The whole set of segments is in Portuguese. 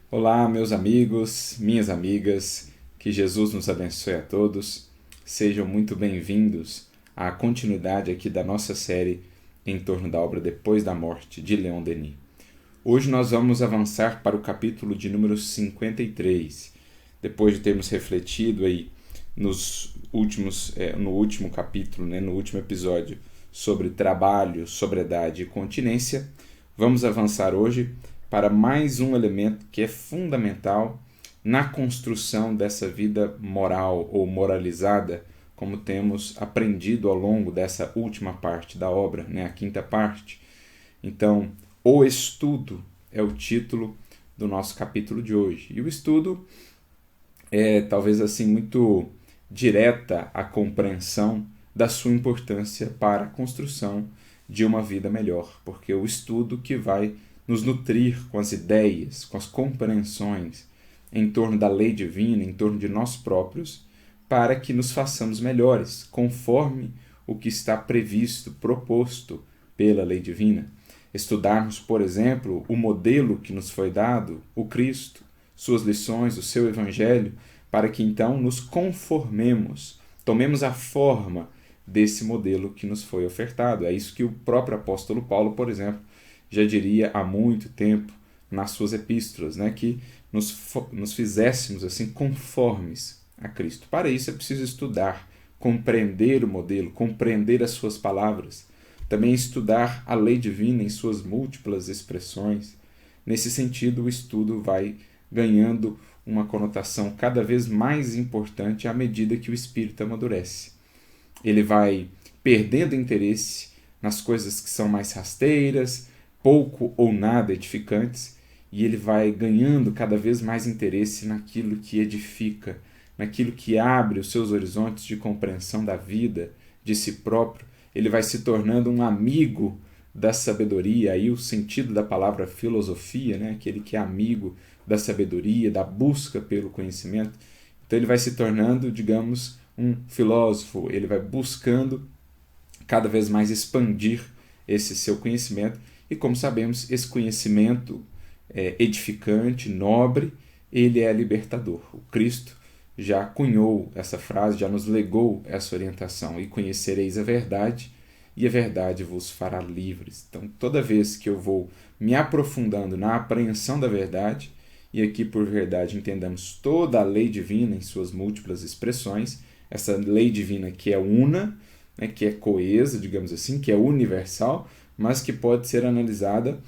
Olá, meus amigos, minhas amigas, que Jesus nos abençoe a todos. Sejam muito bem-vindos à continuidade aqui da nossa série em torno da obra Depois da Morte, de Leon Denis. Hoje nós vamos avançar para o capítulo de número 53. Depois de termos refletido aí no último capítulo, no último episódio, sobre trabalho, sobriedade e continência, vamos avançar hoje para mais um elemento que é fundamental na construção dessa vida moral ou moralizada, como temos aprendido ao longo dessa última parte da obra, a quinta parte. Então, o estudo é o título do nosso capítulo de hoje. E o estudo é talvez assim muito direta a compreensão da sua importância para a construção de uma vida melhor, porque é o estudo que vai nos nutrir com as ideias, com as compreensões em torno da lei divina, em torno de nós próprios, para que nos façamos melhores, conforme o que está previsto, proposto pela lei divina. Estudarmos, por exemplo, o modelo que nos foi dado, o Cristo, suas lições, o seu Evangelho, para que então nos conformemos, tomemos a forma desse modelo que nos foi ofertado. É isso que o próprio apóstolo Paulo, por exemplo, já diria há muito tempo nas suas epístolas, que nos fizéssemos assim conformes a Cristo. Para isso é preciso estudar, compreender o modelo, compreender as suas palavras, também estudar a lei divina em suas múltiplas expressões. Nesse sentido, o estudo vai ganhando uma conotação cada vez mais importante à medida que o espírito amadurece. Ele vai perdendo interesse nas coisas que são mais rasteiras, pouco ou nada edificantes, e ele vai ganhando cada vez mais interesse naquilo que edifica, naquilo que abre os seus horizontes de compreensão da vida, de si próprio. Ele vai se tornando um amigo da sabedoria, aí o sentido da palavra filosofia, aquele que é amigo da sabedoria, da busca pelo conhecimento. Então ele vai se tornando, digamos, um filósofo, ele vai buscando cada vez mais expandir esse seu conhecimento. E como sabemos, esse conhecimento edificante, nobre, ele é libertador. O Cristo já cunhou essa frase, já nos legou essa orientação. E conhecereis a verdade, e a verdade vos fará livres. Então, toda vez que eu vou me aprofundando na apreensão da verdade, e aqui por verdade entendamos toda a lei divina em suas múltiplas expressões, essa lei divina que é una, que é coesa, digamos assim, que é universal, mas que pode ser analisada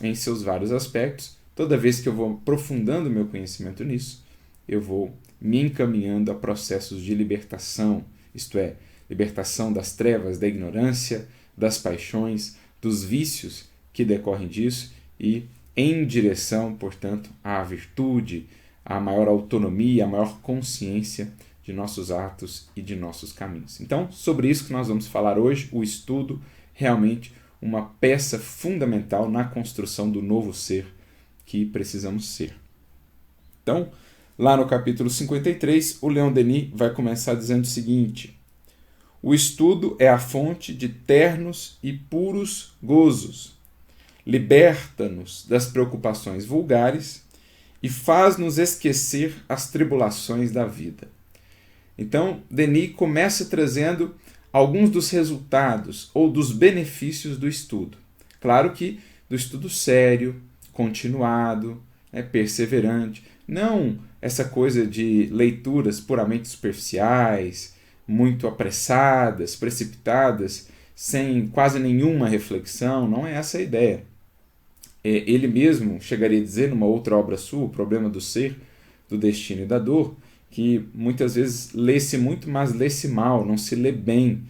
em seus vários aspectos. Toda vez que eu vou aprofundando meu conhecimento nisso, eu vou me encaminhando a processos de libertação, isto é, libertação das trevas, da ignorância, das paixões, dos vícios que decorrem disso e em direção, portanto, à virtude, à maior autonomia, à maior consciência de nossos atos e de nossos caminhos. Então, sobre isso que nós vamos falar hoje, o estudo realmente uma peça fundamental na construção do novo ser que precisamos ser. Então, lá no capítulo 53, o Leon Denis vai começar dizendo o seguinte: o estudo é a fonte de ternos e puros gozos, liberta-nos das preocupações vulgares e faz-nos esquecer as tribulações da vida. Então, Denis começa trazendo alguns dos resultados ou dos benefícios do estudo. Claro que do estudo sério, continuado, perseverante. Não essa coisa de leituras puramente superficiais, muito apressadas, precipitadas, sem quase nenhuma reflexão. Não é essa a ideia. Ele mesmo chegaria a dizer numa outra obra sua, O Problema do Ser, do Destino e da Dor, que muitas vezes lê-se muito, mas lê-se mal, não se lê bem.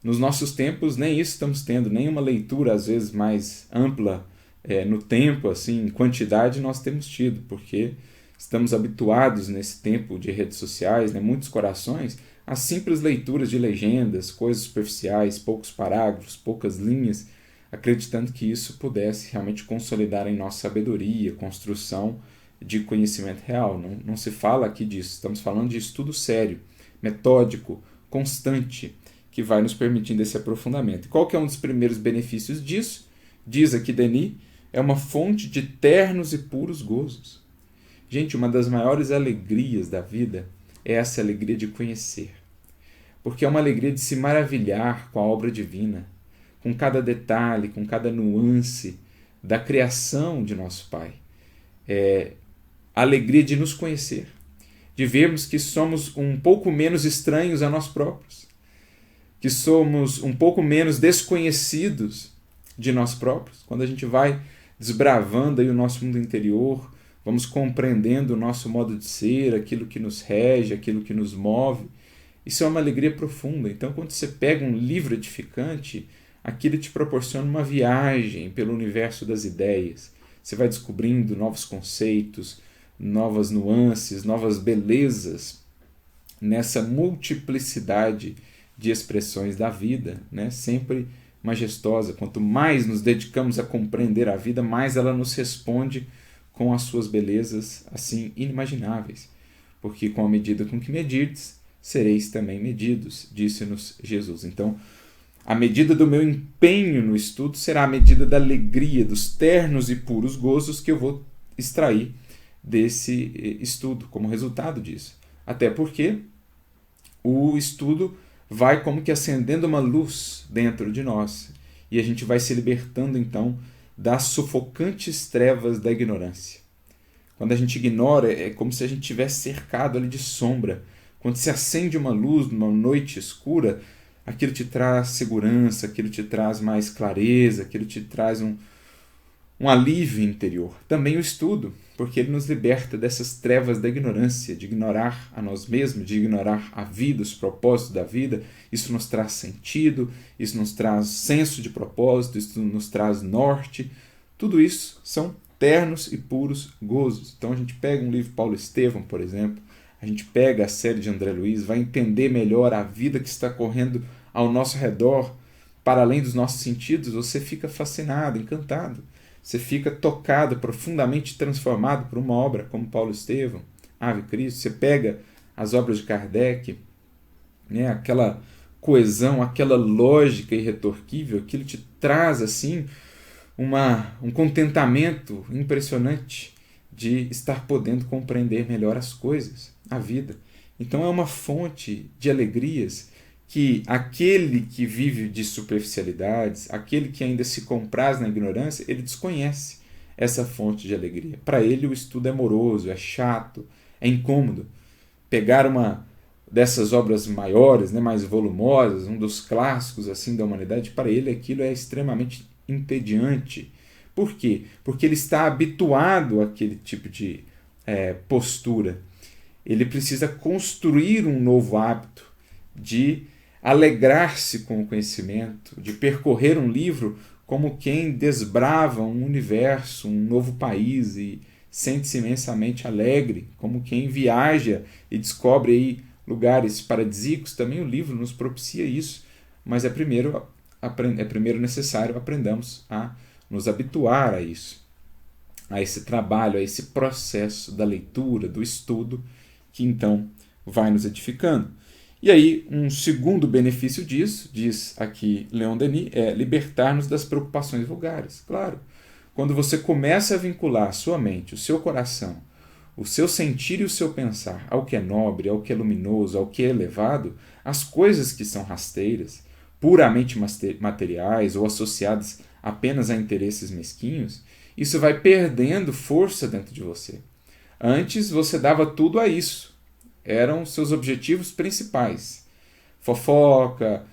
Nos nossos tempos, nem isso estamos tendo, nem uma leitura, às vezes, mais ampla no tempo, assim, em quantidade, nós temos tido, porque estamos habituados nesse tempo de redes sociais, muitos corações, a simples leituras de legendas, coisas superficiais, poucos parágrafos, poucas linhas, acreditando que isso pudesse realmente consolidar em nossa sabedoria, construção de conhecimento real. Não se fala aqui disso, estamos falando de estudo sério, metódico, constante, que vai nos permitindo esse aprofundamento. E qual que é um dos primeiros benefícios disso? Diz aqui Denis, é uma fonte de ternos e puros gozos. Gente, uma das maiores alegrias da vida é essa alegria de conhecer. Porque é uma alegria de se maravilhar com a obra divina, com cada detalhe, com cada nuance da criação de nosso Pai. É a alegria de nos conhecer, de vermos que somos um pouco menos estranhos a nós próprios, que somos um pouco menos desconhecidos de nós próprios. Quando a gente vai desbravando aí o nosso mundo interior, vamos compreendendo o nosso modo de ser, aquilo que nos rege, aquilo que nos move. Isso é uma alegria profunda. Então, quando você pega um livro edificante, aquilo te proporciona uma viagem pelo universo das ideias. Você vai descobrindo novos conceitos, novas nuances, novas belezas nessa multiplicidade de expressões da vida, né? Sempre majestosa. Quanto mais nos dedicamos a compreender a vida, mais ela nos responde com as suas belezas assim inimagináveis. Porque com a medida com que medirdes, sereis também medidos, disse-nos Jesus. Então, a medida do meu empenho no estudo será a medida da alegria, dos ternos e puros gozos que eu vou extrair desse estudo, como resultado disso. Até porque o estudo vai como que acendendo uma luz dentro de nós e a gente vai se libertando então das sufocantes trevas da ignorância. Quando a gente ignora, é como se a gente tivesse cercado ali de sombra. Quando se acende uma luz numa noite escura, aquilo te traz segurança, aquilo te traz mais clareza, aquilo te traz um alívio interior. Também o estudo, porque ele nos liberta dessas trevas da ignorância, de ignorar a nós mesmos, de ignorar a vida, os propósitos da vida. Isso nos traz sentido, isso nos traz senso de propósito, isso nos traz norte. Tudo isso são ternos e puros gozos. Então a gente pega um livro de Paulo Estevam, por exemplo, a gente pega a série de André Luiz, vai entender melhor a vida que está correndo ao nosso redor, para além dos nossos sentidos, você fica fascinado, encantado. Você fica tocado, profundamente transformado por uma obra como Paulo Estevam, Ave Cristo. Você pega as obras de Kardec, né, aquela coesão, aquela lógica irretorquível, aquilo te traz assim um contentamento impressionante de estar podendo compreender melhor as coisas, a vida. Então é uma fonte de alegrias que aquele que vive de superficialidades, aquele que ainda se compraz na ignorância, ele desconhece essa fonte de alegria. Para ele o estudo é moroso, é chato, é incômodo. Pegar uma dessas obras maiores, né, mais volumosas, um dos clássicos assim da humanidade, para ele aquilo é extremamente entediante. Por quê? Porque ele está habituado àquele tipo de postura. Ele precisa construir um novo hábito de alegrar-se com o conhecimento, de percorrer um livro como quem desbrava um universo, um novo país e sente-se imensamente alegre, como quem viaja e descobre aí lugares paradisíacos. Também o livro nos propicia isso, mas é primeiro necessário aprendamos a nos habituar a isso, a esse trabalho, a esse processo da leitura, do estudo, que então vai nos edificando. E aí, um segundo benefício disso, diz aqui Leon Denis, é libertar-nos das preocupações vulgares. Claro, quando você começa a vincular a sua mente, o seu coração, o seu sentir e o seu pensar ao que é nobre, ao que é luminoso, ao que é elevado, as coisas que são rasteiras, puramente materiais ou associadas apenas a interesses mesquinhos, isso vai perdendo força dentro de você. Antes você dava tudo a isso. Eram seus objetivos principais. Fofoca,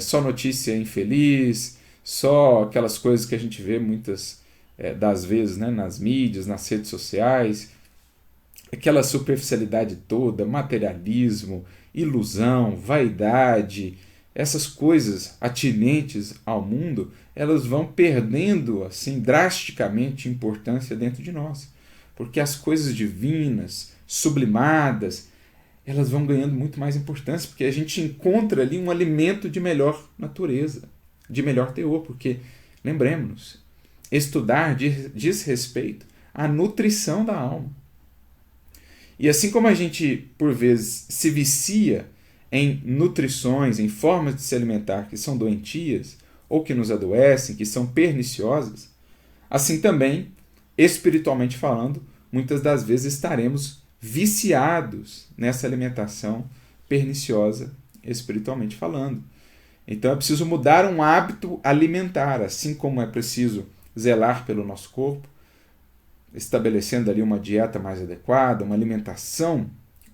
só notícia infeliz, só aquelas coisas que a gente vê muitas das vezes, né, nas mídias, nas redes sociais. Aquela superficialidade toda, materialismo, ilusão, vaidade, essas coisas atinentes ao mundo, elas vão perdendo assim drasticamente importância dentro de nós. Porque as coisas divinas, sublimadas, elas vão ganhando muito mais importância, porque a gente encontra ali um alimento de melhor natureza, de melhor teor, porque, lembremos-nos, estudar diz respeito à nutrição da alma. E assim como a gente, por vezes, se vicia em nutrições, em formas de se alimentar que são doentias, ou que nos adoecem, que são perniciosas, assim também, espiritualmente falando, muitas das vezes estaremos viciados nessa alimentação perniciosa, espiritualmente falando. Então é preciso mudar um hábito alimentar, assim como é preciso zelar pelo nosso corpo, estabelecendo ali uma dieta mais adequada, uma alimentação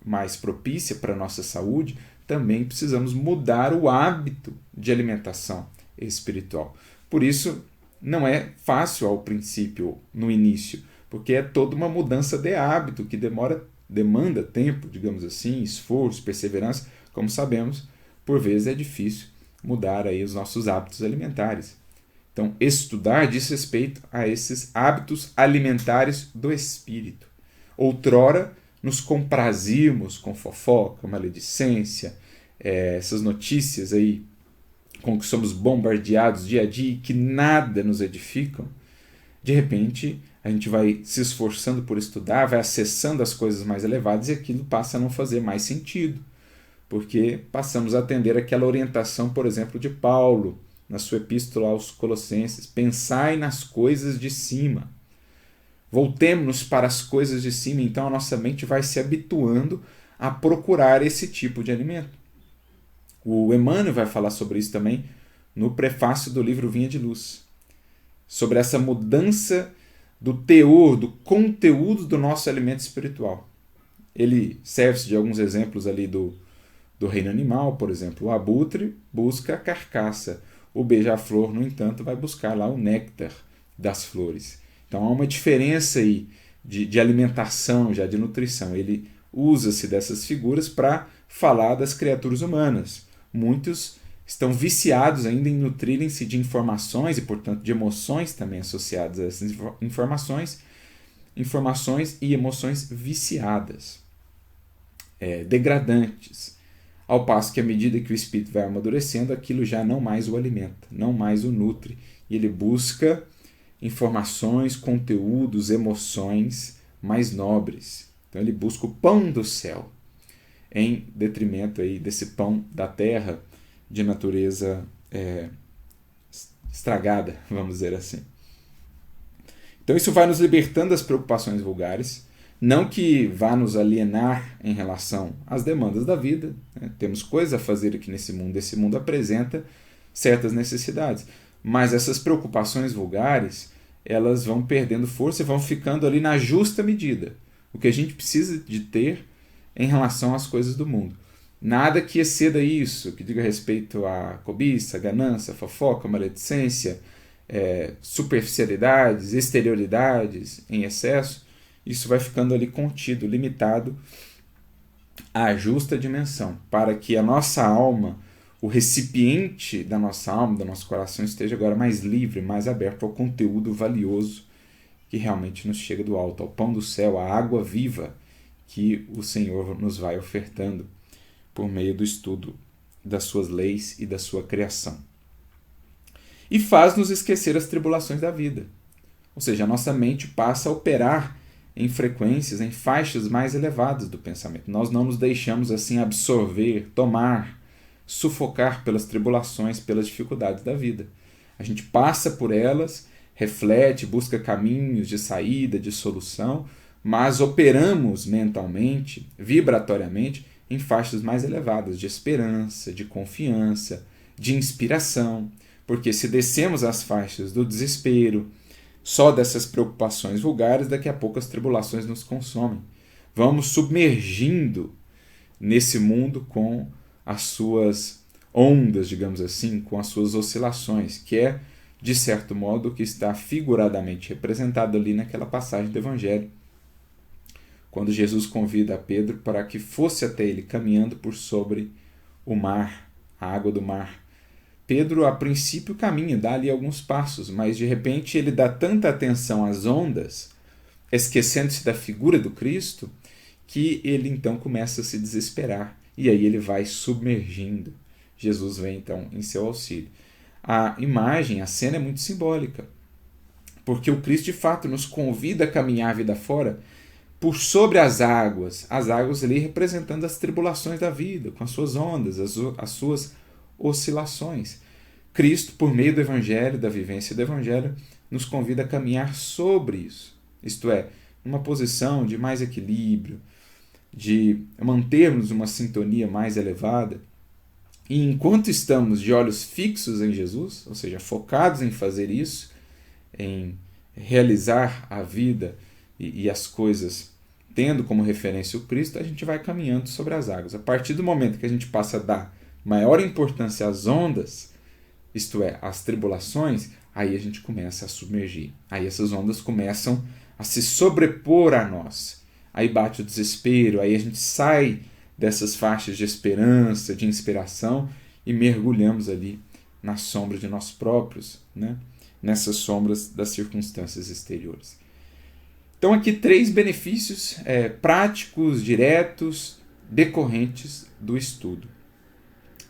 mais propícia para a nossa saúde, também precisamos mudar o hábito de alimentação espiritual. Por isso, não é fácil ao princípio, no início, porque é toda uma mudança de hábito que demanda tempo, digamos assim, esforço, perseverança. Como sabemos, por vezes é difícil mudar aí os nossos hábitos alimentares. Então, estudar diz respeito a esses hábitos alimentares do espírito. Outrora, nos comprazimos com fofoca, maledicência, essas notícias aí com que somos bombardeados dia a dia e que nada nos edificam. De repente, a gente vai se esforçando por estudar, vai acessando as coisas mais elevadas e aquilo passa a não fazer mais sentido, porque passamos a atender aquela orientação, por exemplo, de Paulo, na sua epístola aos Colossenses: pensai nas coisas de cima. Voltemos-nos para as coisas de cima, então a nossa mente vai se habituando a procurar esse tipo de alimento. O Emmanuel vai falar sobre isso também no prefácio do livro Vinha de Luz, sobre essa mudança do teor, do conteúdo do nosso alimento espiritual. Ele serve-se de alguns exemplos ali do reino animal, por exemplo. O abutre busca a carcaça, o beija-flor, no entanto, vai buscar lá o néctar das flores. Então há uma diferença aí de alimentação, já de nutrição. Ele usa-se dessas figuras para falar das criaturas humanas. Muitos estão viciados ainda em nutrirem-se de informações e, portanto, de emoções também associadas a essas informações e emoções viciadas, degradantes. Ao passo que, à medida que o espírito vai amadurecendo, aquilo já não mais o alimenta, não mais o nutre, e ele busca informações, conteúdos, emoções mais nobres. Então ele busca o pão do céu, em detrimento aí desse pão da terra de natureza estragada, vamos dizer assim. Então isso vai nos libertando das preocupações vulgares, não que vá nos alienar em relação às demandas da vida, né? Temos coisas a fazer aqui nesse mundo, esse mundo apresenta certas necessidades, mas essas preocupações vulgares, elas vão perdendo força e vão ficando ali na justa medida, o que a gente precisa de ter em relação às coisas do mundo. Nada que exceda isso, que diga respeito à cobiça, ganância, fofoca, maledicência, superficialidades, exterioridades em excesso. Isso vai ficando ali contido, limitado à justa dimensão, para que a nossa alma, o recipiente da nossa alma, do nosso coração, esteja agora mais livre, mais aberto ao conteúdo valioso que realmente nos chega do alto, ao pão do céu, à água viva que o Senhor nos vai ofertando por meio do estudo das suas leis e da sua criação. E faz-nos esquecer as tribulações da vida. Ou seja, a nossa mente passa a operar em frequências, em faixas mais elevadas do pensamento. Nós não nos deixamos assim absorver, tomar, sufocar pelas tribulações, pelas dificuldades da vida. A gente passa por elas, reflete, busca caminhos de saída, de solução, mas operamos mentalmente, vibratoriamente, em faixas mais elevadas de esperança, de confiança, de inspiração, porque se descemos as faixas do desespero, só dessas preocupações vulgares, daqui a pouco as tribulações nos consomem. Vamos submergindo nesse mundo com as suas ondas, digamos assim, com as suas oscilações, que é, de certo modo, o que está figuradamente representado ali naquela passagem do Evangelho, quando Jesus convida a Pedro para que fosse até ele caminhando por sobre o mar, a água do mar. Pedro, a princípio, caminha, dá ali alguns passos, mas de repente ele dá tanta atenção às ondas, esquecendo-se da figura do Cristo, que ele então começa a se desesperar. E aí ele vai submergindo. Jesus vem então em seu auxílio. A imagem, a cena é muito simbólica, porque o Cristo de fato nos convida a caminhar a vida fora por sobre as águas ali representando as tribulações da vida, com as suas ondas, as suas oscilações. Cristo, por meio do Evangelho, da vivência do Evangelho, nos convida a caminhar sobre isso. Isto é, uma posição de mais equilíbrio, de mantermos uma sintonia mais elevada. E enquanto estamos de olhos fixos em Jesus, ou seja, focados em fazer isso, em realizar a vida e as coisas tendo como referência o Cristo, a gente vai caminhando sobre as águas. A partir do momento que a gente passa a dar maior importância às ondas, isto é, às tribulações, aí a gente começa a submergir. Aí essas ondas começam a se sobrepor a nós. Aí bate o desespero, aí a gente sai dessas faixas de esperança, de inspiração e mergulhamos ali na sombra de nós próprios, né? Nessas sombras das circunstâncias exteriores. Então aqui 3 benefícios práticos, diretos, decorrentes do estudo.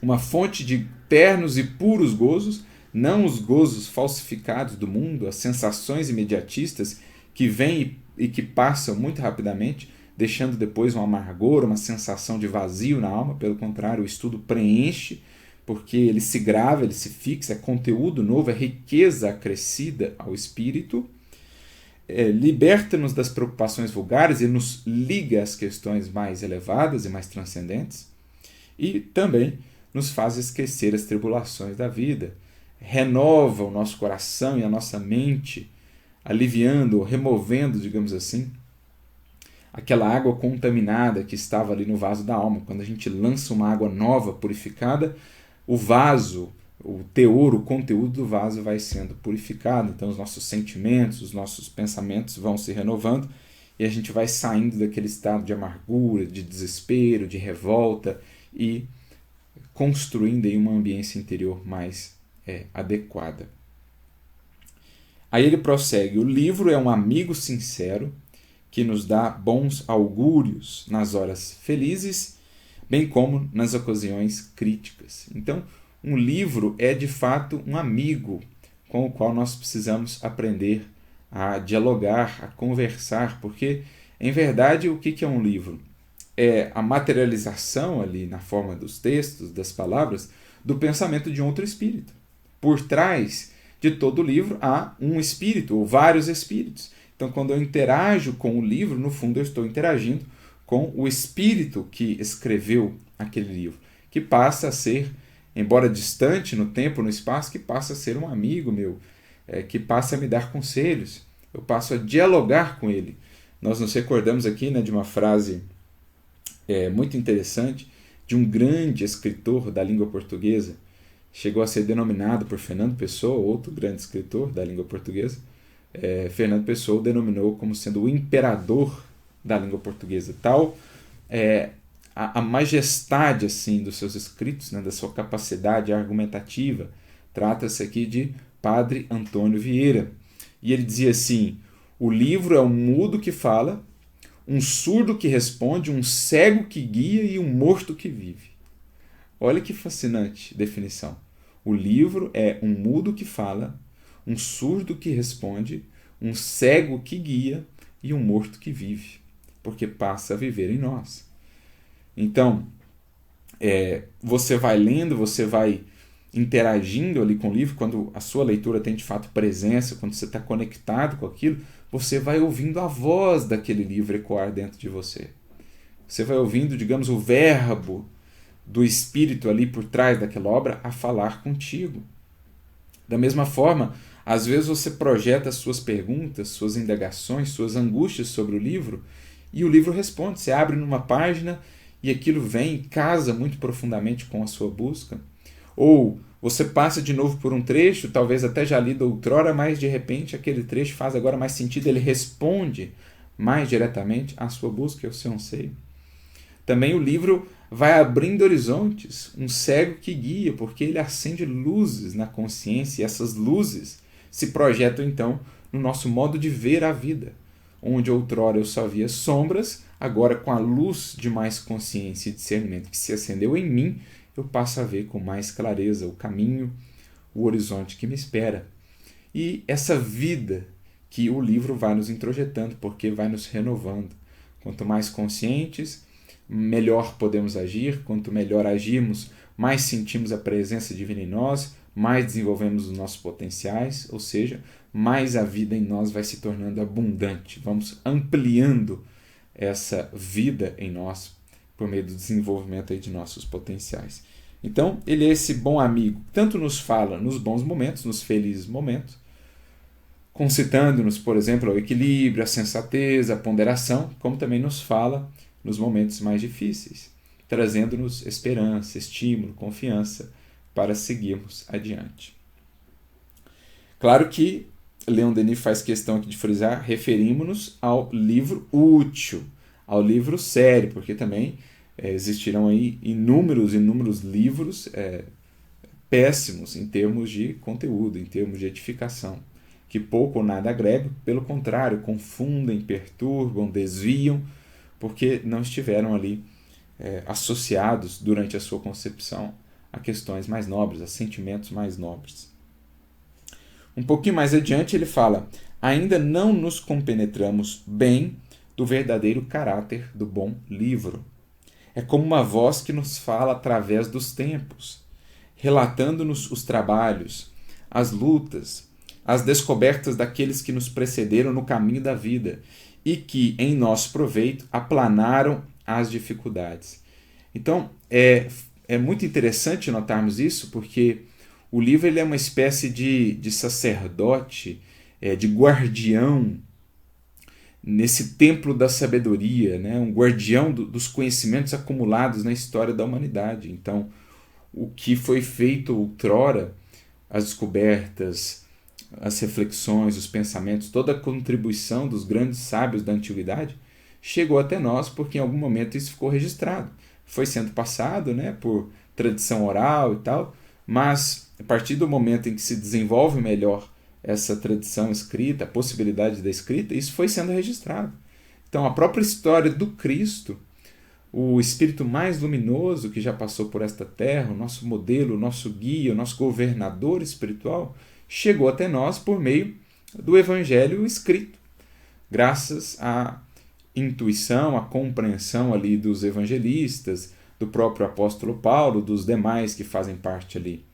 Uma fonte de ternos e puros gozos, não os gozos falsificados do mundo, as sensações imediatistas que vêm e que passam muito rapidamente, deixando depois um amargor, uma sensação de vazio na alma. Pelo contrário, o estudo preenche, porque ele se grava, ele se fixa, é conteúdo novo, é riqueza acrescida ao espírito. Liberta-nos das preocupações vulgares e nos liga às questões mais elevadas e mais transcendentes. E também nos faz esquecer as tribulações da vida. Renova o nosso coração e a nossa mente, aliviando, removendo, digamos assim, aquela água contaminada que estava ali no vaso da alma. Quando a gente lança uma água nova, purificada, o vaso, o teor, o conteúdo do vaso vai sendo purificado. Então os nossos sentimentos, os nossos pensamentos vão se renovando e a gente vai saindo daquele estado de amargura, de desespero, de revolta e construindo aí uma ambiência interior mais adequada. Aí ele prossegue: o livro é um amigo sincero que nos dá bons augúrios nas horas felizes, bem como nas ocasiões críticas. Então, um livro é de fato um amigo com o qual nós precisamos aprender a dialogar, a conversar, porque, em verdade, o que é um livro? É a materialização ali na forma dos textos, das palavras, do pensamento de um outro espírito. Por trás de todo livro há um espírito ou vários espíritos. Então, quando eu interajo com o livro, no fundo eu estou interagindo com o espírito que escreveu aquele livro, que passa a ser, embora distante no tempo, no espaço, que passa a ser um amigo meu, que passa a me dar conselhos, eu passo a dialogar com ele. Nós nos recordamos aqui, né, de uma frase muito interessante de um grande escritor da língua portuguesa, chegou a ser denominado por Fernando Pessoa, outro grande escritor da língua portuguesa. Fernando Pessoa o denominou como sendo o imperador da língua portuguesa. Tal a majestade assim dos seus escritos, né, da sua capacidade argumentativa. Trata-se aqui de Padre Antônio Vieira. E ele dizia assim: o livro é um mudo que fala, um surdo que responde, um cego que guia e um morto que vive. Olha que fascinante definição. O livro é um mudo que fala, um surdo que responde, um cego que guia e um morto que vive, porque passa a viver em nós. Então, você vai lendo, você vai interagindo ali com o livro, quando a sua leitura tem de fato presença, quando você está conectado com aquilo, você vai ouvindo a voz daquele livro ecoar dentro de você. Você vai ouvindo, digamos, o verbo do Espírito ali por trás daquela obra a falar contigo. Da mesma forma, às vezes você projeta suas perguntas, suas indagações, suas angústias sobre o livro e o livro responde. Você abre numa página e aquilo vem e casa muito profundamente com a sua busca. Ou você passa de novo por um trecho, talvez até já lido outrora, mas de repente aquele trecho faz agora mais sentido, ele responde mais diretamente à sua busca e ao seu anseio. Também o livro vai abrindo horizontes, um cego que guia, porque ele acende luzes na consciência e essas luzes se projetam então no nosso modo de ver a vida. Onde outrora eu só via sombras, agora com a luz de mais consciência e discernimento que se acendeu em mim, eu passo a ver com mais clareza o caminho, o horizonte que me espera. E essa vida que o livro vai nos introjetando, porque vai nos renovando. Quanto mais conscientes, melhor podemos agir. Quanto melhor agirmos, mais sentimos a presença divina em nós, mais desenvolvemos os nossos potenciais, ou seja, mais a vida em nós vai se tornando abundante. Vamos ampliando essa vida em nós por meio do desenvolvimento aí de nossos potenciais. Então, ele é esse bom amigo, tanto nos fala nos bons momentos, nos felizes momentos, concitando-nos, por exemplo, ao equilíbrio, à sensatez, à ponderação, como também nos fala nos momentos mais difíceis, trazendo-nos esperança, estímulo, confiança para seguirmos adiante. Claro que Leon Denis faz questão aqui de frisar, referimos-nos ao livro útil, ao livro sério, porque também existirão aí inúmeros livros péssimos em termos de conteúdo, em termos de edificação, que pouco ou nada agregam, pelo contrário, confundem, perturbam, desviam, porque não estiveram ali associados durante a sua concepção a questões mais nobres, a sentimentos mais nobres. Um pouquinho mais adiante ele fala: ainda não nos compenetramos bem do verdadeiro caráter do bom livro. É como uma voz que nos fala através dos tempos, relatando-nos os trabalhos, as lutas, as descobertas daqueles que nos precederam no caminho da vida e que, em nosso proveito, aplanaram as dificuldades. Então, é muito interessante notarmos isso, porque o livro ele é uma espécie de sacerdote, de guardião nesse templo da sabedoria, né? Um guardião dos conhecimentos acumulados na história da humanidade. Então, o que foi feito outrora, as descobertas, as reflexões, os pensamentos, toda a contribuição dos grandes sábios da antiguidade chegou até nós porque em algum momento isso ficou registrado. Foi sendo passado, né, por tradição oral e tal, mas a partir do momento em que se desenvolve melhor essa tradição escrita, a possibilidade da escrita, isso foi sendo registrado. Então, a própria história do Cristo, o espírito mais luminoso que já passou por esta terra, o nosso modelo, o nosso guia, o nosso governador espiritual, chegou até nós por meio do Evangelho escrito, graças à intuição, à compreensão ali dos evangelistas, do próprio apóstolo Paulo, dos demais que fazem parte ali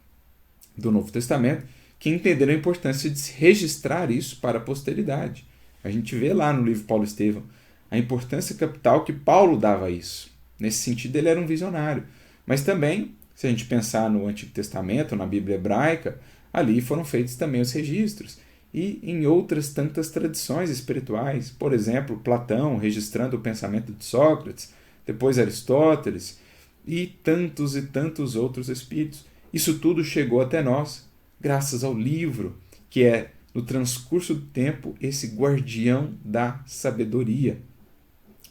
do Novo Testamento, que entenderam a importância de se registrar isso para a posteridade. A gente vê lá no livro Paulo Estevão a importância capital que Paulo dava a isso. Nesse sentido, ele era um visionário. Mas também, se a gente pensar no Antigo Testamento, na Bíblia hebraica, ali foram feitos também os registros. E em outras tantas tradições espirituais, por exemplo, Platão registrando o pensamento de Sócrates, depois Aristóteles e tantos outros espíritos. Isso tudo chegou até nós graças ao livro, que é, no transcurso do tempo, esse guardião da sabedoria.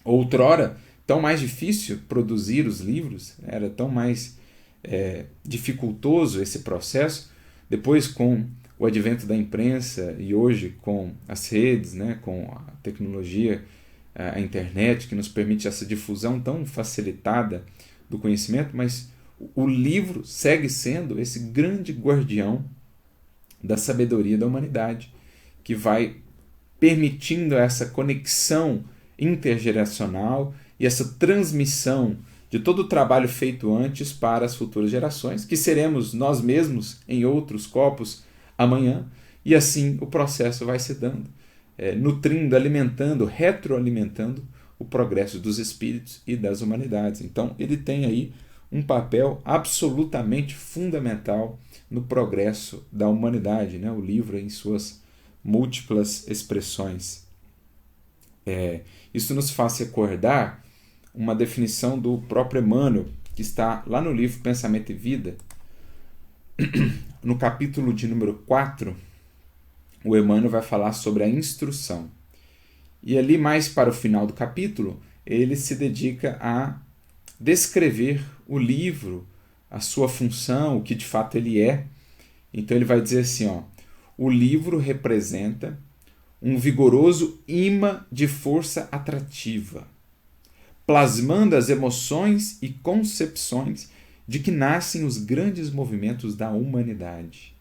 Outrora, tão mais difícil produzir os livros, era tão mais dificultoso esse processo, depois com o advento da imprensa e hoje com as redes, né, com a tecnologia, a internet, que nos permite essa difusão tão facilitada do conhecimento, mas o livro segue sendo esse grande guardião da sabedoria da humanidade, que vai permitindo essa conexão intergeracional e essa transmissão de todo o trabalho feito antes para as futuras gerações, que seremos nós mesmos em outros corpos amanhã, e assim o processo vai se dando, nutrindo, alimentando, retroalimentando o progresso dos espíritos e das humanidades. Então ele tem aí um papel absolutamente fundamental no progresso da humanidade, né? O livro em suas múltiplas expressões. Isso nos faz recordar uma definição do próprio Emmanuel, que está lá no livro Pensamento e Vida, no capítulo de número 4, o Emmanuel vai falar sobre a instrução. E ali, mais para o final do capítulo, ele se dedica a descrever o livro, a sua função, o que de fato ele é. Então ele vai dizer assim, o livro representa um vigoroso imã de força atrativa, plasmando as emoções e concepções de que nascem os grandes movimentos da humanidade,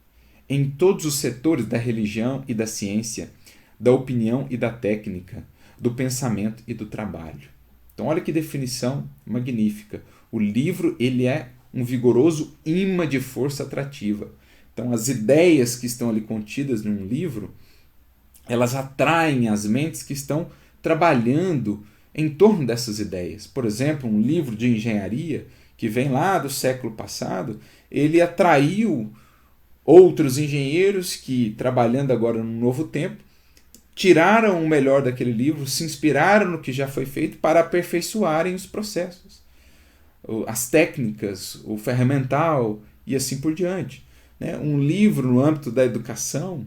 em todos os setores da religião e da ciência, da opinião e da técnica, do pensamento e do trabalho. Então olha que definição magnífica. O livro ele é um vigoroso imã de força atrativa, Então, as ideias que estão ali contidas num livro, elas atraem as mentes que estão trabalhando em torno dessas ideias. Por exemplo, um livro de engenharia que vem lá do século passado, ele atraiu outros engenheiros que, trabalhando agora num novo tempo, tiraram o melhor daquele livro, se inspiraram no que já foi feito para aperfeiçoarem os processos, as técnicas, o ferramental e assim por diante. Um livro no âmbito da educação,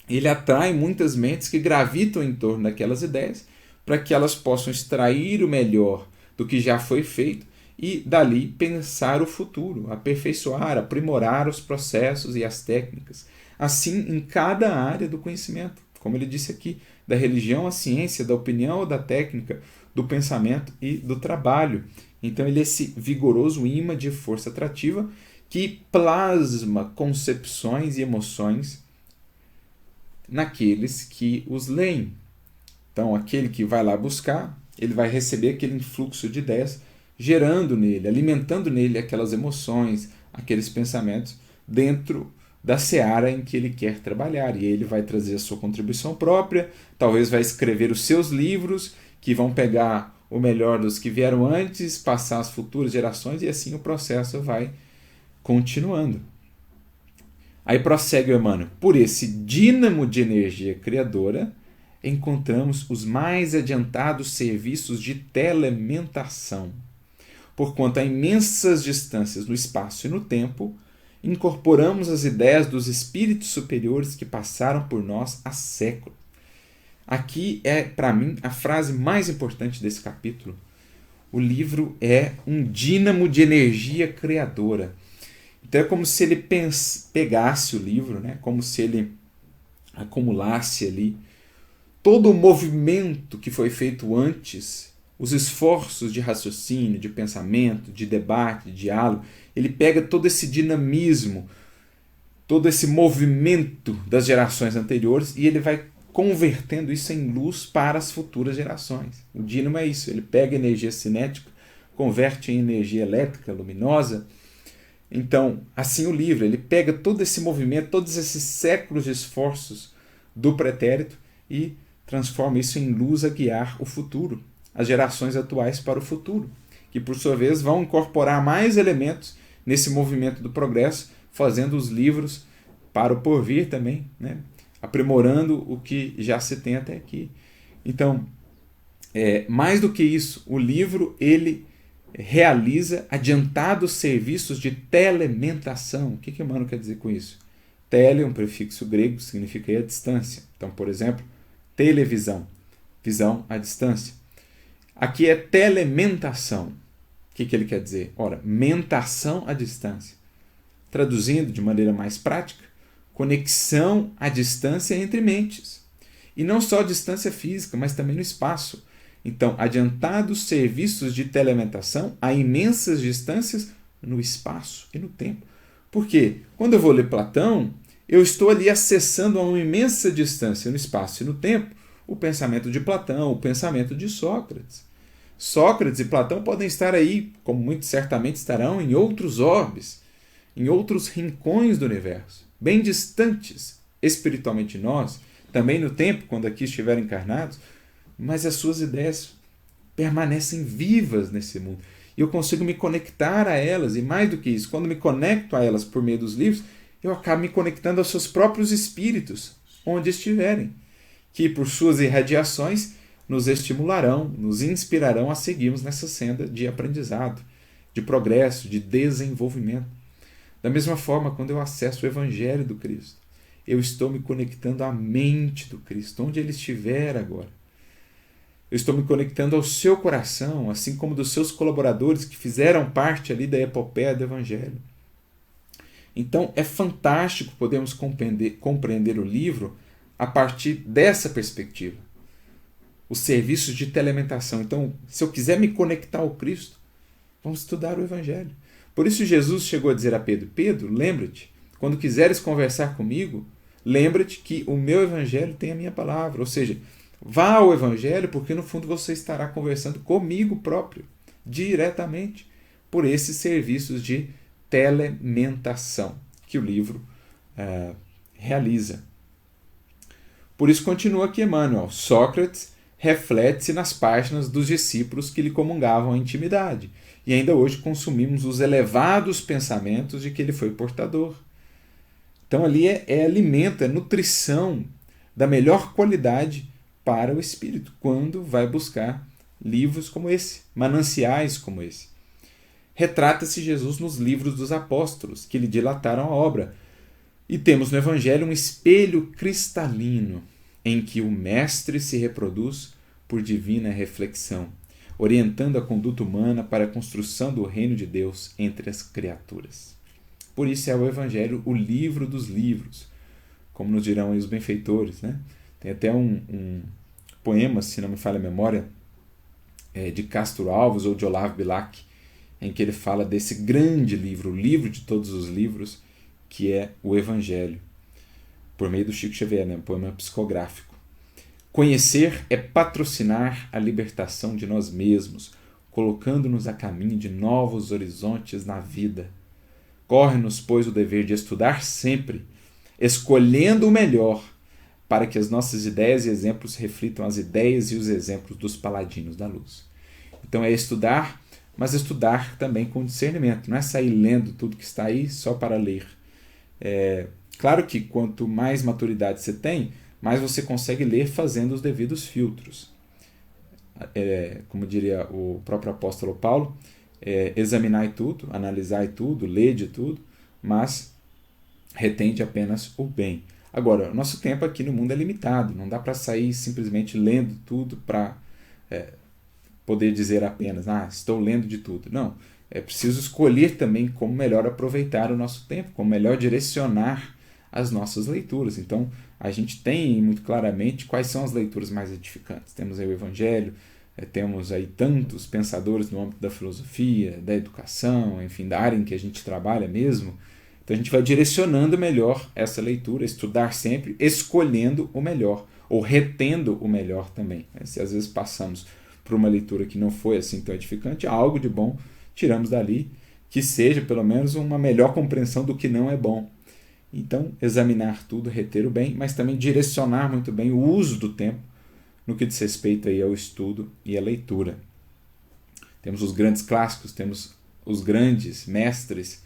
ele atrai muitas mentes que gravitam em torno daquelas ideias para que elas possam extrair o melhor do que já foi feito e dali pensar o futuro, aperfeiçoar, aprimorar os processos e as técnicas. Assim, em cada área do conhecimento, como ele disse aqui, da religião à ciência, da opinião ou da técnica, do pensamento e do trabalho. Então ele é esse vigoroso imã de força atrativa que plasma concepções e emoções naqueles que os leem. Então aquele que vai lá buscar, ele vai receber aquele influxo de ideias, gerando nele, alimentando nele aquelas emoções, aqueles pensamentos dentro da seara em que ele quer trabalhar. E ele vai trazer a sua contribuição própria, talvez vai escrever os seus livros, que vão pegar o melhor dos que vieram antes, passar às futuras gerações, e assim o processo vai continuando. Aí prossegue o Emmanuel. Por esse dínamo de energia criadora, encontramos os mais adiantados serviços de telementação. Porquanto a imensas distâncias no espaço e no tempo, incorporamos as ideias dos espíritos superiores que passaram por nós há séculos. Aqui é, para mim, a frase mais importante desse capítulo. O livro é um dínamo de energia criadora. Então é como se ele pegasse o livro, como se ele acumulasse ali todo o movimento que foi feito antes, os esforços de raciocínio, de pensamento, de debate, de diálogo. Ele pega todo esse dinamismo, todo esse movimento das gerações anteriores e ele vai convertendo isso em luz para as futuras gerações. O dínamo é isso, ele pega energia cinética, converte em energia elétrica, luminosa. Então, assim o livro, ele pega todo esse movimento, todos esses séculos de esforços do pretérito e transforma isso em luz a guiar o futuro, as gerações atuais para o futuro, que por sua vez vão incorporar mais elementos nesse movimento do progresso, fazendo os livros para o porvir também, aprimorando o que já se tem até aqui. Então, mais do que isso, o livro ele realiza adiantados serviços de telementação. O que Emmanuel quer dizer com isso? Tele é um prefixo grego, significa a distância. Então, por exemplo, televisão, visão à distância. Aqui é telementação. O que ele quer dizer? Ora, mentação à distância. Traduzindo de maneira mais prática, conexão à distância entre mentes. E não só a distância física, mas também no espaço. Então, adiantados serviços de telementação a imensas distâncias no espaço e no tempo. Por quê? Quando eu vou ler Platão, eu estou ali acessando a uma imensa distância no espaço e no tempo o pensamento de Platão, o pensamento de Sócrates. Sócrates e Platão podem estar aí, como muito certamente estarão, em outros orbes, em outros rincões do universo, bem distantes espiritualmente de nós, também no tempo, quando aqui estiverem encarnados, mas as suas ideias permanecem vivas nesse mundo. E eu consigo me conectar a elas, e mais do que isso, quando me conecto a elas por meio dos livros, eu acabo me conectando aos seus próprios espíritos, onde estiverem, que por suas irradiações nos estimularão, nos inspirarão a seguirmos nessa senda de aprendizado, de progresso, de desenvolvimento. Da mesma forma, quando eu acesso o Evangelho do Cristo, eu estou me conectando à mente do Cristo, onde ele estiver agora. Eu estou me conectando ao seu coração, assim como dos seus colaboradores que fizeram parte ali da epopeia do Evangelho. Então é fantástico podermos compreender o livro a partir dessa perspectiva. Os serviços de telementação. Então, se eu quiser me conectar ao Cristo, vamos estudar o Evangelho. Por isso Jesus chegou a dizer a Pedro, Pedro, lembra-te, quando quiseres conversar comigo, lembra-te que o meu Evangelho tem a minha palavra. Ou seja, vá ao Evangelho, porque no fundo você estará conversando comigo próprio, diretamente, por esses serviços de telementação que o livro realiza. Por isso continua aqui Emmanuel. Sócrates reflete-se nas páginas dos discípulos que lhe comungavam a intimidade. E ainda hoje consumimos os elevados pensamentos de que ele foi portador. Então ali é alimento, é nutrição da melhor qualidade para o espírito, quando vai buscar livros como esse, mananciais como esse. Retrata-se Jesus nos livros dos apóstolos, que lhe dilataram a obra. E temos no Evangelho um espelho cristalino, em que o Mestre se reproduz por divina reflexão, orientando a conduta humana para a construção do reino de Deus entre as criaturas. Por isso é o Evangelho o livro dos livros, como nos dirão aí os benfeitores, né? Tem até um poema, se não me falha a memória, de Castro Alves ou de Olavo Bilac, em que ele fala desse grande livro, o livro de todos os livros, que é o Evangelho, por meio do Chico Xavier, né? Um poema psicográfico. Conhecer é patrocinar a libertação de nós mesmos, colocando-nos a caminho de novos horizontes na vida. Corre-nos, pois, o dever de estudar sempre, escolhendo o melhor, para que as nossas ideias e exemplos reflitam as ideias e os exemplos dos paladinos da luz. Então é estudar, mas estudar também com discernimento. Não é sair lendo tudo que está aí só para ler. Claro que quanto mais maturidade você tem, mais você consegue ler fazendo os devidos filtros. Como diria o próprio apóstolo Paulo, examinai tudo, analisai tudo, lede tudo, mas retende apenas o bem. Agora, o nosso tempo aqui no mundo é limitado, não dá para sair simplesmente lendo tudo para poder dizer apenas, estou lendo de tudo. Não, é preciso escolher também como melhor aproveitar o nosso tempo, como melhor direcionar as nossas leituras. Então, a gente tem muito claramente quais são as leituras mais edificantes. Temos aí o Evangelho, temos aí tantos pensadores no âmbito da filosofia, da educação, enfim, da área em que a gente trabalha mesmo. Então a gente vai direcionando melhor essa leitura, estudar sempre, escolhendo o melhor, ou retendo o melhor também. Se às vezes passamos por uma leitura que não foi assim tão edificante, algo de bom tiramos dali, que seja pelo menos uma melhor compreensão do que não é bom. Então, examinar tudo, reter o bem, mas também direcionar muito bem o uso do tempo no que diz respeito aí ao estudo e à leitura. Temos os grandes clássicos, temos os grandes mestres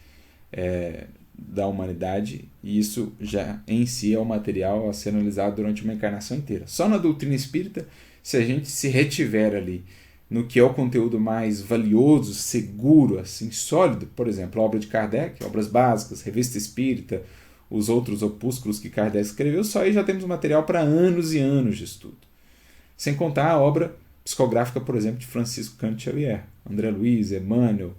da humanidade, e isso já em si é um material a ser analisado durante uma encarnação inteira. Só na doutrina espírita, se a gente se retiver ali no que é o conteúdo mais valioso, seguro, assim, sólido, por exemplo, a obra de Kardec, obras básicas, Revista Espírita, os outros opúsculos que Kardec escreveu, só aí já temos material para anos e anos de estudo. Sem contar a obra psicográfica, por exemplo, de Francisco Cândido Xavier, André Luiz, Emmanuel,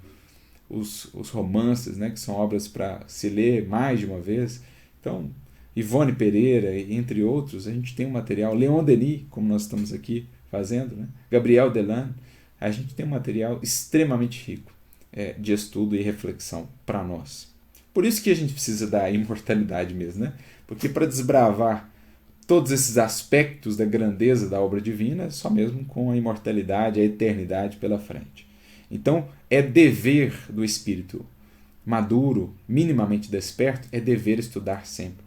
os romances, né, que são obras para se ler mais de uma vez. Então, Ivone Pereira, entre outros, a gente tem um material. Leon Denis, como nós estamos aqui fazendo, né? Gabriel Delan, a gente tem um material extremamente rico de estudo e reflexão para nós. Por isso que a gente precisa da imortalidade mesmo, né? Porque para desbravar todos esses aspectos da grandeza da obra divina, só mesmo com a imortalidade, a eternidade pela frente. Então, é dever do espírito maduro, minimamente desperto, é dever estudar sempre.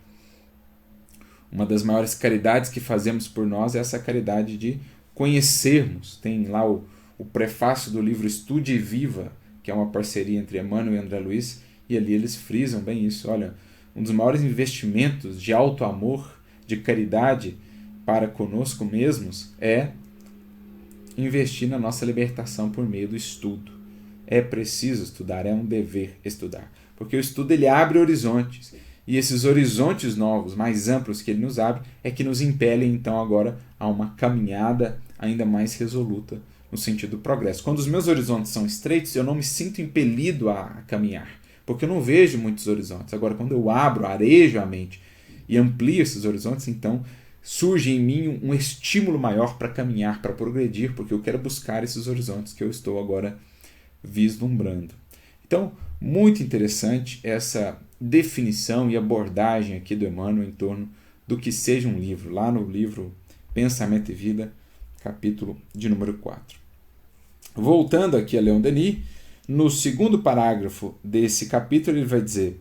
Uma das maiores caridades que fazemos por nós é essa caridade de conhecermos. Tem lá o prefácio do livro Estude e Viva, que é uma parceria entre Emmanuel e André Luiz, e ali eles frisam bem isso. Olha, um dos maiores investimentos de alto amor, de caridade para conosco mesmos é investir na nossa libertação por meio do estudo. É preciso estudar, é um dever estudar. Porque o estudo ele abre horizontes. E esses horizontes novos, mais amplos que ele nos abre, é que nos impelem então agora a uma caminhada ainda mais resoluta no sentido do progresso. Quando os meus horizontes são estreitos, eu não me sinto impelido a caminhar, porque eu não vejo muitos horizontes. Agora, quando eu abro, arejo a mente e amplio esses horizontes, então surge em mim um estímulo maior para caminhar, para progredir, porque eu quero buscar esses horizontes que eu estou agora vislumbrando. Então, muito interessante essa definição e abordagem aqui do Emmanuel em torno do que seja um livro, lá no livro Pensamento e Vida, capítulo de número 4. Voltando aqui a Leon Denis, no segundo parágrafo desse capítulo ele vai dizer: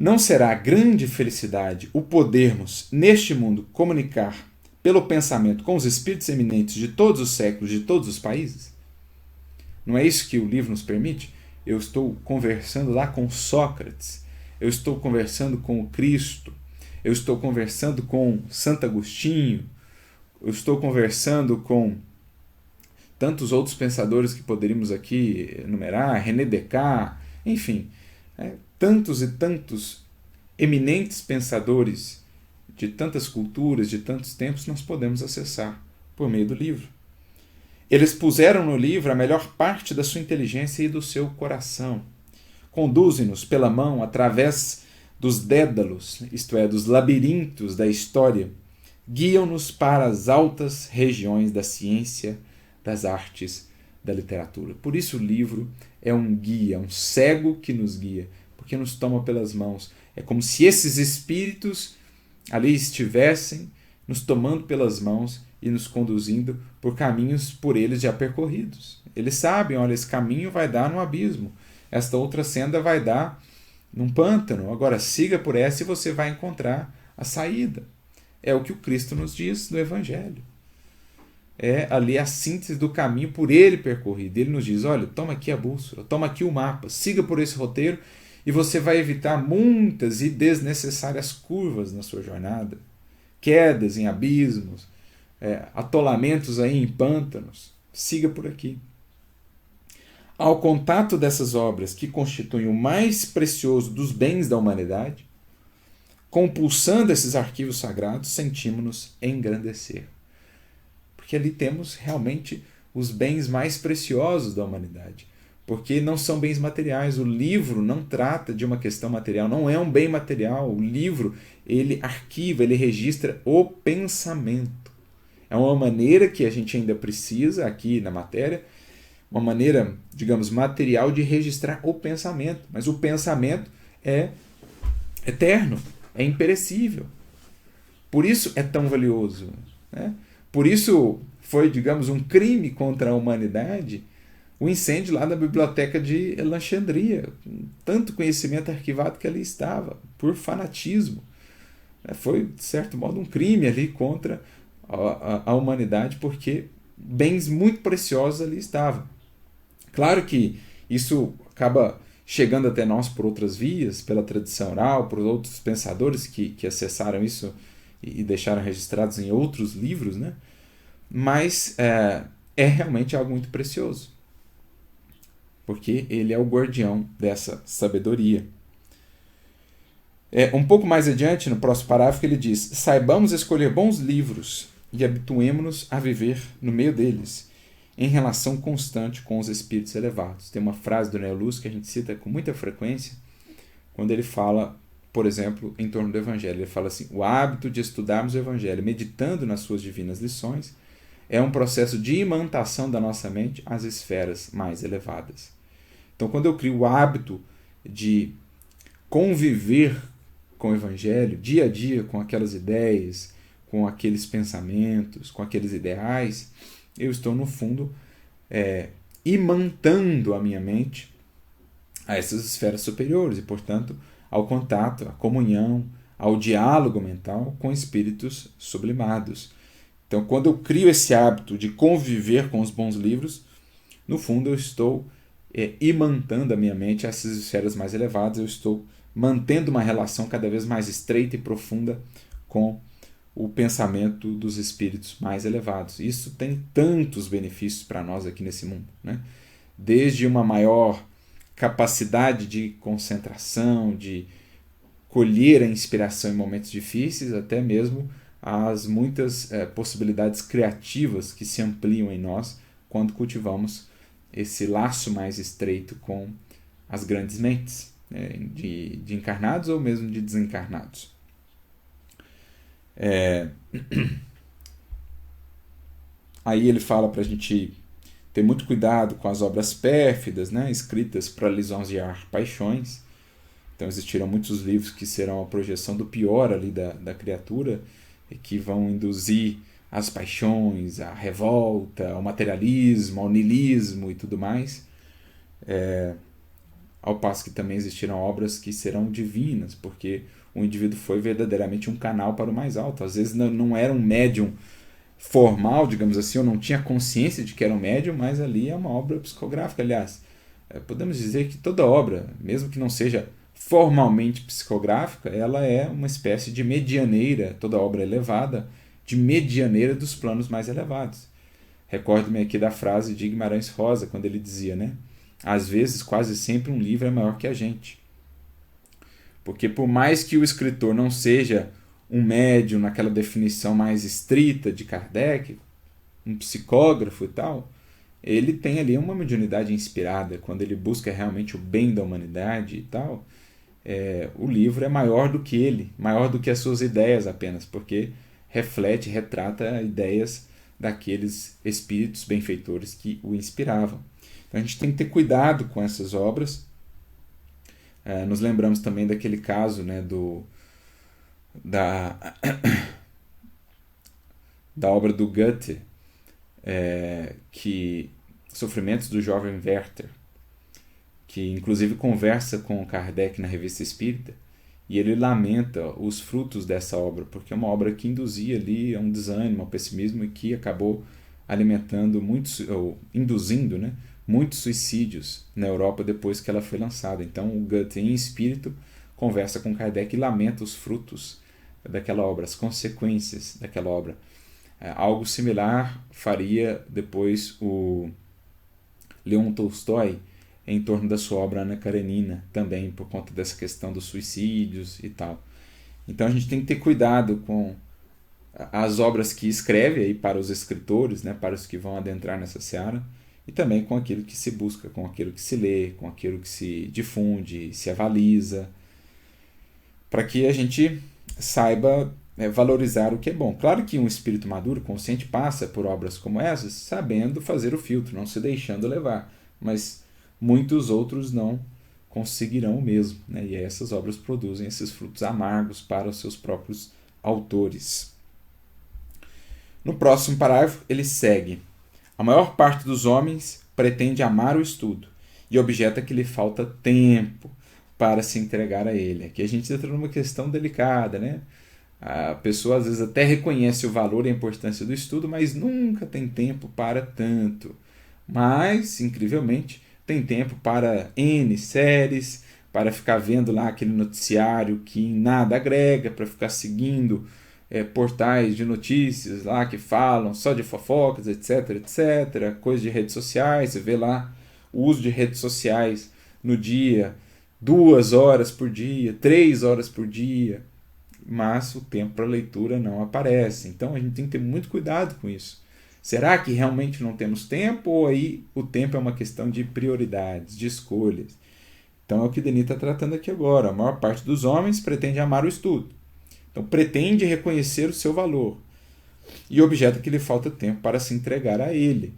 Não será grande felicidade o podermos, neste mundo, comunicar pelo pensamento com os espíritos eminentes de todos os séculos, de todos os países? Não é isso que o livro nos permite? Eu estou conversando lá com Sócrates, eu estou conversando com o Cristo, eu estou conversando com Santo Agostinho, eu estou conversando com tantos outros pensadores que poderíamos aqui enumerar, René Descartes, enfim, tantos e tantos eminentes pensadores de tantas culturas, de tantos tempos, nós podemos acessar por meio do livro. Eles puseram no livro a melhor parte da sua inteligência e do seu coração. Conduzem-nos pela mão através dos dédalos, isto é, dos labirintos da história. Guiam-nos para as altas regiões da ciência, das artes, da literatura. Por isso o livro é um guia, um cego que nos guia, porque nos toma pelas mãos. É como se esses espíritos ali estivessem nos tomando pelas mãos e nos conduzindo por caminhos por eles já percorridos. Eles sabem, olha, esse caminho vai dar no abismo, esta outra senda vai dar num pântano, agora siga por essa e você vai encontrar a saída. É o que o Cristo nos diz no Evangelho. É ali a síntese do caminho por ele percorrido. Ele nos diz, olha, toma aqui a bússola, toma aqui o mapa, siga por esse roteiro e você vai evitar muitas e desnecessárias curvas na sua jornada, quedas em abismos, atolamentos aí em pântanos. Siga por aqui. Ao contato dessas obras que constituem o mais precioso dos bens da humanidade, compulsando esses arquivos sagrados, sentimos-nos engrandecer. Porque ali temos realmente os bens mais preciosos da humanidade. Porque não são bens materiais. O livro não trata de uma questão material, não é um bem material. O livro, ele arquiva, ele registra o pensamento. É uma maneira que a gente ainda precisa aqui na matéria, uma maneira, digamos, material de registrar o pensamento. Mas o pensamento é eterno, é imperecível. Por isso é tão valioso, né? Por isso foi, digamos, um crime contra a humanidade o incêndio lá da biblioteca de Alexandria. Tanto conhecimento arquivado que ali estava, por fanatismo. Foi, de certo modo, um crime ali contra a humanidade, porque bens muito preciosos ali estavam. Claro que isso acaba chegando até nós por outras vias, pela tradição oral, por outros pensadores que acessaram isso e deixaram registrados em outros livros, né? Mas é realmente algo muito precioso, porque ele é o guardião dessa sabedoria. Um pouco mais adiante, no próximo parágrafo, ele diz: saibamos escolher bons livros e habituemo-nos a viver no meio deles, em relação constante com os espíritos elevados. Tem uma frase do Neo Luz que a gente cita com muita frequência, quando ele fala, por exemplo, em torno do Evangelho. Ele fala assim: o hábito de estudarmos o Evangelho, meditando nas suas divinas lições, é um processo de imantação da nossa mente às esferas mais elevadas. Então, quando eu crio o hábito de conviver com o Evangelho, dia a dia, com aquelas ideias, com aqueles pensamentos, com aqueles ideais, eu estou, no fundo, imantando a minha mente a essas esferas superiores e, portanto, ao contato, à comunhão, ao diálogo mental com espíritos sublimados. Então, quando eu crio esse hábito de conviver com os bons livros, no fundo eu estou imantando a minha mente a essas esferas mais elevadas, eu estou mantendo uma relação cada vez mais estreita e profunda com o pensamento dos espíritos mais elevados. Isso tem tantos benefícios para nós aqui nesse mundo, né? Desde uma maior capacidade de concentração, de colher a inspiração em momentos difíceis, até mesmo as muitas possibilidades criativas que se ampliam em nós quando cultivamos esse laço mais estreito com as grandes mentes, de encarnados ou mesmo de desencarnados. Aí ele fala para a gente ter muito cuidado com as obras pérfidas, né, escritas para lisonjear paixões. Então existirão muitos livros que serão a projeção do pior ali da criatura e que vão induzir as paixões, a revolta, ao materialismo, ao niilismo e tudo mais. ao passo que também existirão obras que serão divinas, porque o indivíduo foi verdadeiramente um canal para o mais alto. Às vezes não era um médium formal, digamos assim, eu não tinha consciência de que era um médium, mas ali é uma obra psicográfica. Aliás, podemos dizer que toda obra, mesmo que não seja formalmente psicográfica, ela é uma espécie de medianeira, toda obra elevada, de medianeira dos planos mais elevados. Recordo-me aqui da frase de Guimarães Rosa, quando ele dizia, né? Às vezes, quase sempre, um livro é maior que a gente. Porque por mais que o escritor não seja um médium naquela definição mais estrita de Kardec, um psicógrafo e tal, ele tem ali uma mediunidade inspirada. Quando ele busca realmente o bem da humanidade e tal, o livro é maior do que ele, maior do que as suas ideias apenas, porque reflete, retrata ideias daqueles espíritos benfeitores que o inspiravam. Então a gente tem que ter cuidado com essas obras. Nos lembramos também daquele caso, né, da obra do Goethe, que Sofrimentos do Jovem Werther, que inclusive conversa com Kardec na Revista Espírita, e ele lamenta os frutos dessa obra, porque é uma obra que induzia ali a um desânimo, ao pessimismo, e que acabou alimentando muitos, ou induzindo, né, muitos suicídios na Europa depois que ela foi lançada. Então o Goethe, em espírito, conversa com Kardec e lamenta os frutos daquela obra, as consequências daquela obra. Algo similar faria depois o Leon Tolstói em torno da sua obra Ana Karenina, também por conta dessa questão dos suicídios e tal. Então a gente tem que ter cuidado com as obras que escreve aí para os escritores, né, para os que vão adentrar nessa seara, e também com aquilo que se busca, com aquilo que se lê, com aquilo que se difunde, se avaliza, para que a gente saiba valorizar o que é bom. Claro que um espírito maduro, consciente, passa por obras como essas, sabendo fazer o filtro, não se deixando levar, mas muitos outros não conseguirão o mesmo, né? E essas obras produzem esses frutos amargos para os seus próprios autores. No próximo parágrafo, ele segue: a maior parte dos homens pretende amar o estudo e objeta que lhe falta tempo para se entregar a ele. Aqui a gente entra numa questão delicada, né? A pessoa às vezes até reconhece o valor e a importância do estudo, mas nunca tem tempo para tanto. Mas, incrivelmente, tem tempo para N séries, para ficar vendo lá aquele noticiário que em nada agrega, para ficar seguindo portais de notícias lá que falam só de fofocas, etc, etc, coisa de redes sociais. Você vê lá o uso de redes sociais no dia, 2 horas por dia, 3 horas por dia, mas o tempo para leitura não aparece. Então a gente tem que ter muito cuidado com isso. Será que realmente não temos tempo, ou aí o tempo é uma questão de prioridades, de escolhas? Então é o que Denis está tratando aqui agora. A maior parte dos homens pretende amar o estudo. Então pretende reconhecer o seu valor e objeta que lhe falta tempo para se entregar a ele.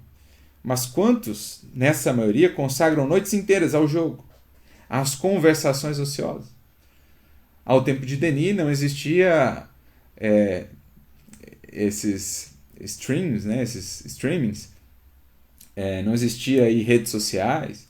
Mas quantos, nessa maioria, consagram noites inteiras ao jogo, às conversações ociosas? Ao tempo de Denis não existia esses streams, né, esses streamings, não existia aí redes sociais.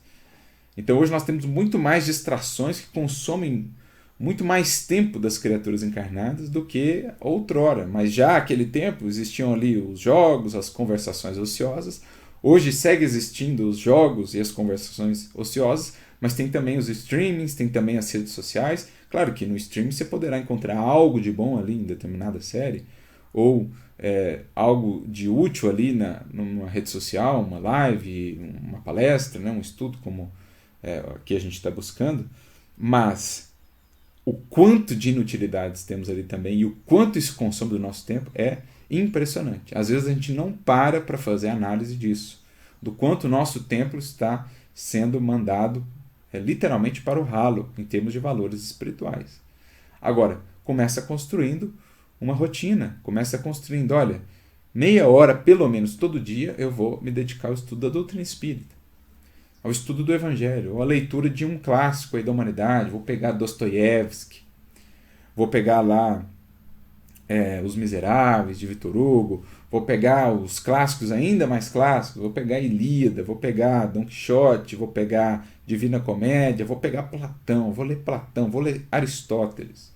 Então hoje nós temos muito mais distrações que consomem muito mais tempo das criaturas encarnadas do que outrora. Mas já naquele tempo existiam ali os jogos, as conversações ociosas. Hoje segue existindo os jogos e as conversações ociosas, mas tem também os streamings, tem também as redes sociais. Claro que no streaming você poderá encontrar algo de bom ali em determinada série, ou algo de útil ali numa rede social, uma live, uma palestra, né, um estudo como que a gente está buscando, mas o quanto de inutilidades temos ali também e o quanto isso consome do nosso tempo é impressionante. Às vezes a gente não para fazer análise disso, do quanto o nosso tempo está sendo mandado literalmente para o ralo em termos de valores espirituais. Agora, começa construindo uma rotina, começa construindo, olha, meia hora pelo menos todo dia eu vou me dedicar ao estudo da doutrina espírita, ao estudo do Evangelho, ou à leitura de um clássico aí da humanidade. Vou pegar Dostoiévski, vou pegar lá Os Miseráveis, de Victor Hugo, vou pegar os clássicos ainda mais clássicos, vou pegar Ilíada, vou pegar Dom Quixote, vou pegar Divina Comédia, vou pegar Platão, vou ler Aristóteles,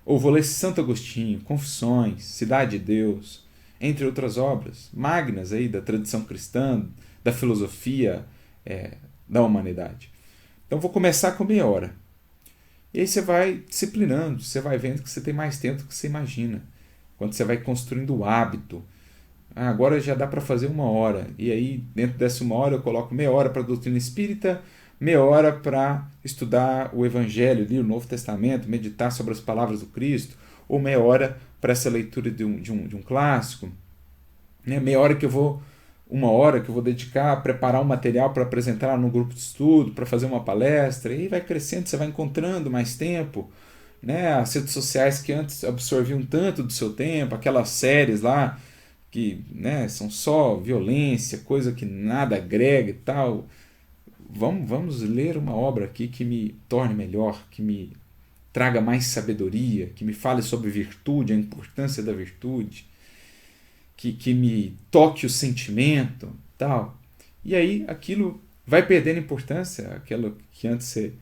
ou vou ler Santo Agostinho, Confissões, Cidade de Deus, entre outras obras magnas aí da tradição cristã, da filosofia da humanidade. Então vou começar com meia hora. E aí você vai disciplinando, você vai vendo que você tem mais tempo do que você imagina. Quando você vai construindo o hábito. Agora já dá para fazer uma hora. E aí, dentro dessa uma hora, eu coloco meia hora para a doutrina espírita, meia hora para estudar o Evangelho, ler o Novo Testamento, meditar sobre as palavras do Cristo, ou meia hora para essa leitura de um clássico. Meia hora que eu vou... Uma hora que eu vou dedicar a preparar um material para apresentar no grupo de estudo, para fazer uma palestra, e aí vai crescendo, você vai encontrando mais tempo. As redes sociais que antes absorviam tanto do seu tempo, aquelas séries lá que são só violência, coisa que nada agrega e tal. Vamos ler uma obra aqui que me torne melhor, que me traga mais sabedoria, que me fale sobre virtude, a importância da virtude, que me toque o sentimento, tal. E aí aquilo vai perdendo importância, aquilo que antes você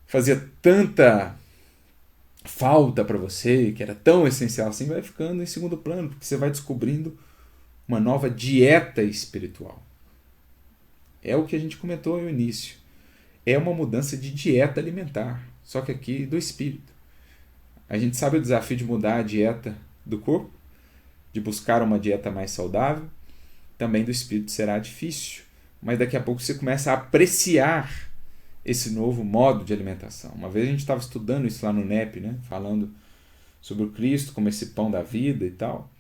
fazia tanta falta para você, que era tão essencial assim, vai ficando em segundo plano, porque você vai descobrindo uma nova dieta espiritual. É o que a gente comentou no início. É uma mudança de dieta alimentar, só que aqui do espírito. A gente sabe o desafio de mudar a dieta do corpo, de buscar uma dieta mais saudável, também do espírito será difícil, mas daqui a pouco você começa a apreciar esse novo modo de alimentação. Uma vez a gente estava estudando isso lá no NEP, falando sobre o Cristo como esse pão da vida e tal,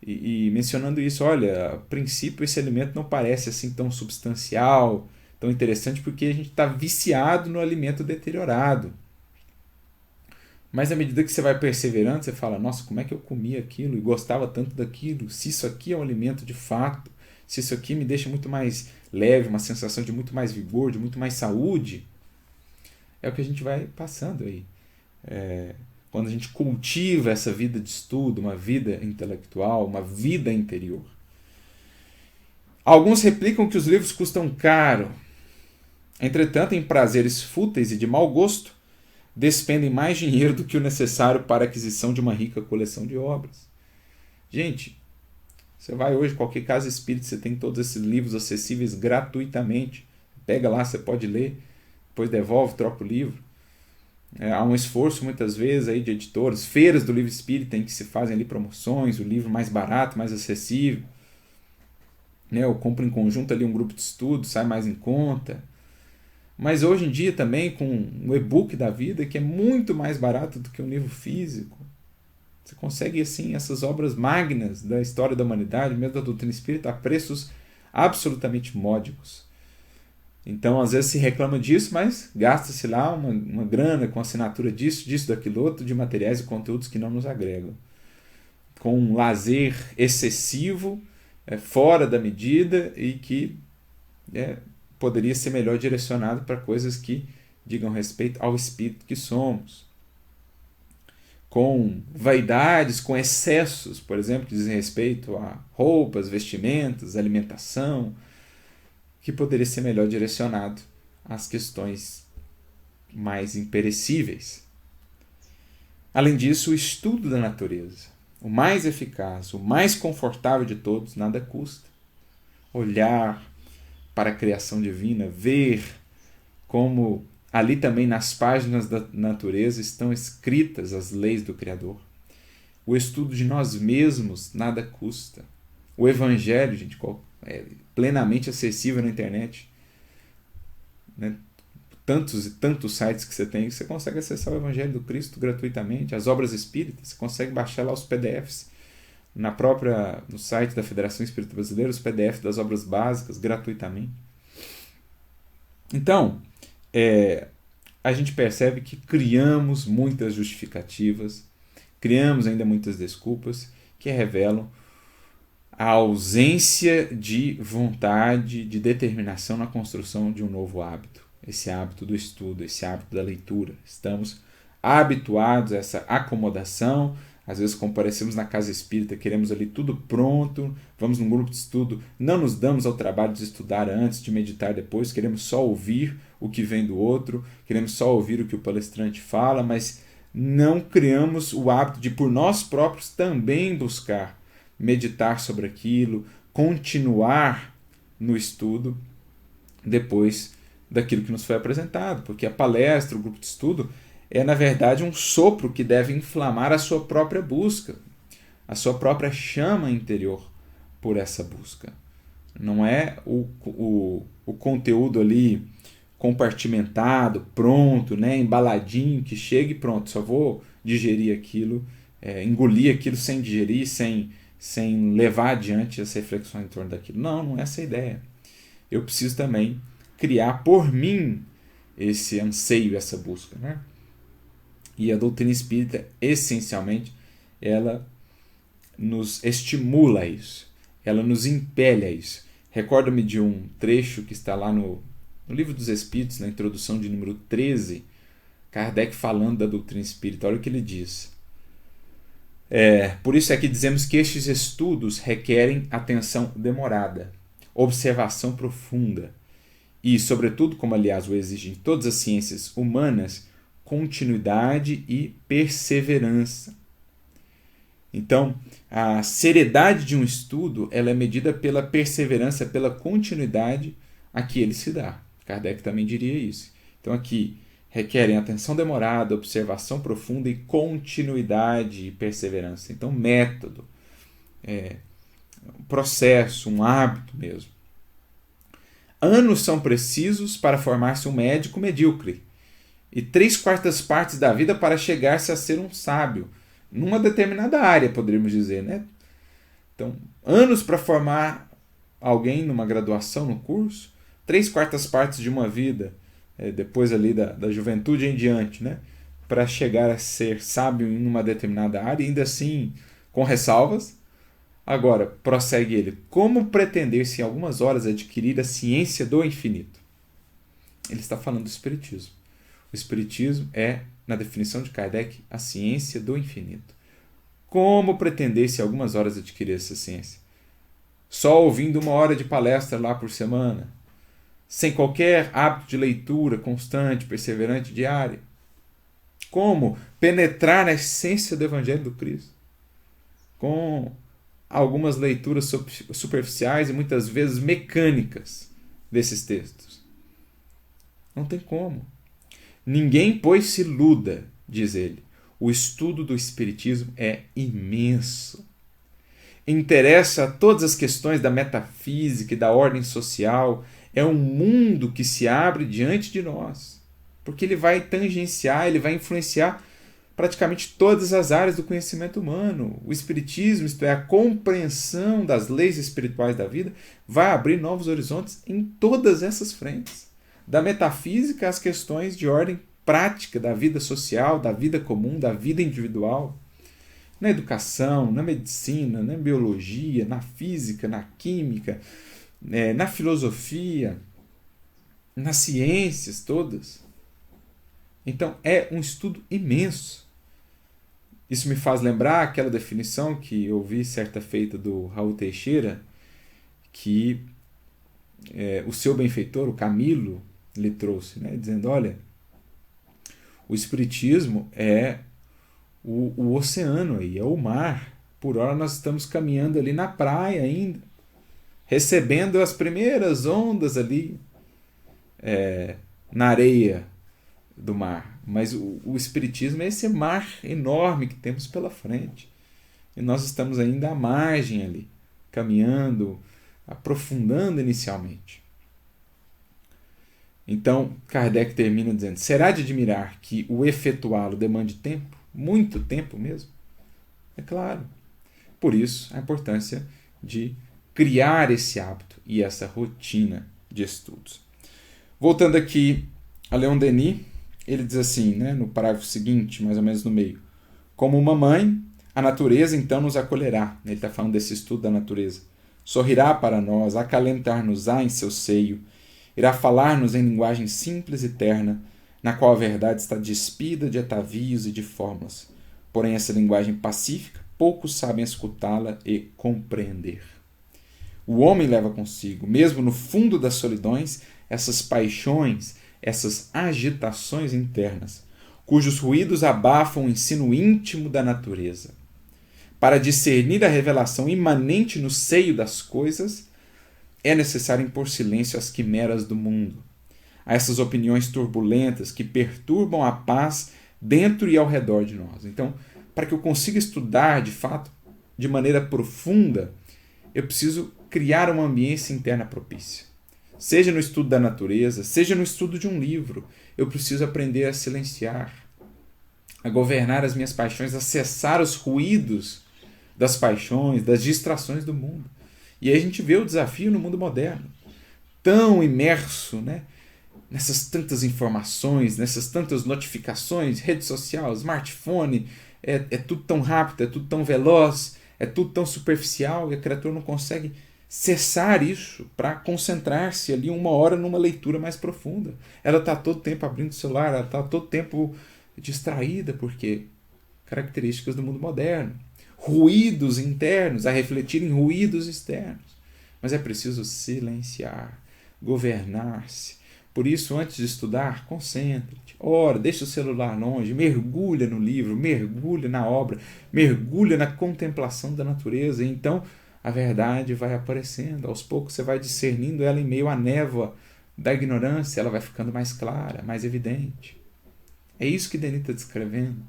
e mencionando isso, olha, a princípio esse alimento não parece assim tão substancial, tão interessante, porque a gente está viciado no alimento deteriorado. Mas à medida que você vai perseverando, você fala, nossa, como é que eu comia aquilo e gostava tanto daquilo? Se isso aqui é um alimento de fato, se isso aqui me deixa muito mais leve, uma sensação de muito mais vigor, de muito mais saúde, é o que a gente vai passando aí. Quando a gente cultiva essa vida de estudo, uma vida intelectual, uma vida interior. Alguns replicam que os livros custam caro. Entretanto, em prazeres fúteis e de mau gosto, despendem mais dinheiro do que o necessário para a aquisição de uma rica coleção de obras. Gente, você vai hoje, qualquer casa espírita, você tem todos esses livros acessíveis gratuitamente. Pega lá, você pode ler, depois devolve, troca o livro. Há um esforço muitas vezes aí de editores, feiras do livro espírita em que se fazem ali promoções, o livro mais barato, mais acessível. Eu compro em conjunto ali um grupo de estudo, sai mais em conta. Mas hoje em dia também com o e-book da vida, que é muito mais barato do que um livro físico. Você consegue assim essas obras magnas da história da humanidade, mesmo da doutrina espírita, a preços absolutamente módicos. Então às vezes se reclama disso, mas gasta-se lá uma grana com assinatura disso, daquilo outro, de materiais e conteúdos que não nos agregam. Com um lazer excessivo, fora da medida e que poderia ser melhor direcionado para coisas que digam respeito ao espírito que somos. Com vaidades, com excessos, por exemplo, que dizem respeito a roupas, vestimentas, alimentação, que poderia ser melhor direcionado às questões mais imperecíveis. Além disso, o estudo da natureza, o mais eficaz, o mais confortável de todos, nada custa. Olhar para a criação divina, ver como ali também nas páginas da natureza estão escritas as leis do Criador. O estudo de nós mesmos nada custa. O Evangelho, gente, é plenamente acessível na internet. Tantos e tantos sites que você consegue acessar o Evangelho do Cristo gratuitamente. As obras espíritas, você consegue baixar lá os PDFs. No site da Federação Espírita Brasileira, os PDFs das obras básicas, gratuitamente. Então, a gente percebe que criamos muitas justificativas, criamos ainda muitas desculpas que revelam a ausência de vontade, de determinação na construção de um novo hábito. Esse hábito do estudo, esse hábito da leitura. Estamos habituados a essa acomodação, Às vezes comparecemos na casa espírita, queremos ali tudo pronto, vamos num grupo de estudo, não nos damos ao trabalho de estudar antes, de meditar depois, queremos só ouvir o que vem do outro, queremos só ouvir o que o palestrante fala, mas não criamos o hábito de por nós próprios também buscar meditar sobre aquilo, continuar no estudo depois daquilo que nos foi apresentado, porque a palestra, o grupo de estudo, é na verdade um sopro que deve inflamar a sua própria busca, a sua própria chama interior por essa busca. Não é o conteúdo ali compartimentado, pronto, né, embaladinho, que chega e pronto, só vou digerir aquilo, engolir aquilo sem digerir, sem levar adiante as reflexões em torno daquilo. Não é essa a ideia. Eu preciso também criar por mim esse anseio, essa busca, né? E a doutrina espírita, essencialmente, ela nos estimula a isso, ela nos impele a isso. Recordo-me de um trecho que está lá no Livro dos Espíritos, na introdução de número 13, Kardec falando da doutrina espírita. Olha o que ele diz. Por isso é que dizemos que estes estudos requerem atenção demorada, observação profunda e, sobretudo, como aliás o exigem todas as ciências humanas, continuidade e perseverança. Então, a seriedade de um estudo ela é medida pela perseverança, pela continuidade a que ele se dá. Kardec também diria isso. Então, aqui requerem atenção demorada, observação profunda e continuidade e perseverança. Então, método, um processo, um hábito mesmo. Anos são precisos para formar-se um médico medíocre e 3/4 partes da vida para chegar-se a ser um sábio, numa determinada área, poderíamos dizer, né? Então, anos para formar alguém numa graduação, no curso, 3/4 partes de uma vida, depois ali da juventude em diante, né? Para chegar a ser sábio em uma determinada área, ainda assim com ressalvas. Agora, prossegue ele, como pretender-se em algumas horas adquirir a ciência do infinito? Ele está falando do Espiritismo. O Espiritismo é, na definição de Kardec, a ciência do infinito. Como pretender-se em algumas horas adquirir essa ciência? Só ouvindo 1 hora de palestra lá por semana? Sem qualquer hábito de leitura constante, perseverante, diária? Como penetrar na essência do Evangelho do Cristo? Com algumas leituras superficiais e muitas vezes mecânicas desses textos. Não tem como. Ninguém, pois, se iluda, diz ele. O estudo do Espiritismo é imenso. Interessa a todas as questões da metafísica e da ordem social. É um mundo que se abre diante de nós. Porque ele vai tangenciar, ele vai influenciar praticamente todas as áreas do conhecimento humano. O Espiritismo, isto é, a compreensão das leis espirituais da vida, vai abrir novos horizontes em todas essas frentes. Da metafísica às questões de ordem prática da vida social, da vida comum, da vida individual. Na educação, na medicina, na biologia, na física, na química, na filosofia, nas ciências todas. Então, é um estudo imenso. Isso me faz lembrar aquela definição que eu vi certa feita do Raul Teixeira, que o seu benfeitor, o Camilo, lhe trouxe, né? Dizendo, olha, o Espiritismo é o oceano aí, é o mar. Por hora nós estamos caminhando ali na praia ainda, recebendo as primeiras ondas ali na areia do mar. Mas o Espiritismo é esse mar enorme que temos pela frente. E nós estamos ainda à margem ali, caminhando, aprofundando inicialmente. Então, Kardec termina dizendo, será de admirar que o efetuá-lo demande tempo? Muito tempo mesmo? É claro. Por isso, a importância de criar esse hábito e essa rotina de estudos. Voltando aqui a Leon Denis, ele diz assim, né, no parágrafo seguinte, mais ou menos no meio, como uma mãe, a natureza então nos acolherá. Ele está falando desse estudo da natureza. Sorrirá para nós, acalentar-nos-á em seu seio, irá falar-nos em linguagem simples e terna, na qual a verdade está despida de atavios e de fórmulas. Porém, essa linguagem pacífica, poucos sabem escutá-la e compreender. O homem leva consigo, mesmo no fundo das solidões, essas paixões, essas agitações internas, cujos ruídos abafam o ensino íntimo da natureza. Para discernir a revelação imanente no seio das coisas, é necessário impor silêncio às quimeras do mundo, a essas opiniões turbulentas que perturbam a paz dentro e ao redor de nós. Então, para que eu consiga estudar, de fato, de maneira profunda, eu preciso criar uma ambiência interna propícia. Seja no estudo da natureza, seja no estudo de um livro, eu preciso aprender a silenciar, a governar as minhas paixões, a cessar os ruídos das paixões, das distrações do mundo. E aí a gente vê o desafio no mundo moderno, tão imerso, né, nessas tantas informações, nessas tantas notificações, rede social, smartphone, é tudo tão rápido, é tudo tão veloz, é tudo tão superficial, e a criatura não consegue cessar isso para concentrar-se ali 1 hora numa leitura mais profunda. Ela está todo tempo abrindo o celular, ela está todo tempo distraída, porque características do mundo moderno. Ruídos internos a refletir em ruídos externos. Mas é preciso silenciar, governar-se. Por isso, antes de estudar, concentre-te, ora, deixa o celular longe, mergulha no livro, mergulha na obra, mergulha na contemplação da natureza, e então a verdade vai aparecendo. Aos poucos você vai discernindo ela em meio à névoa da ignorância, ela vai ficando mais clara, mais evidente. É isso que Denis está descrevendo.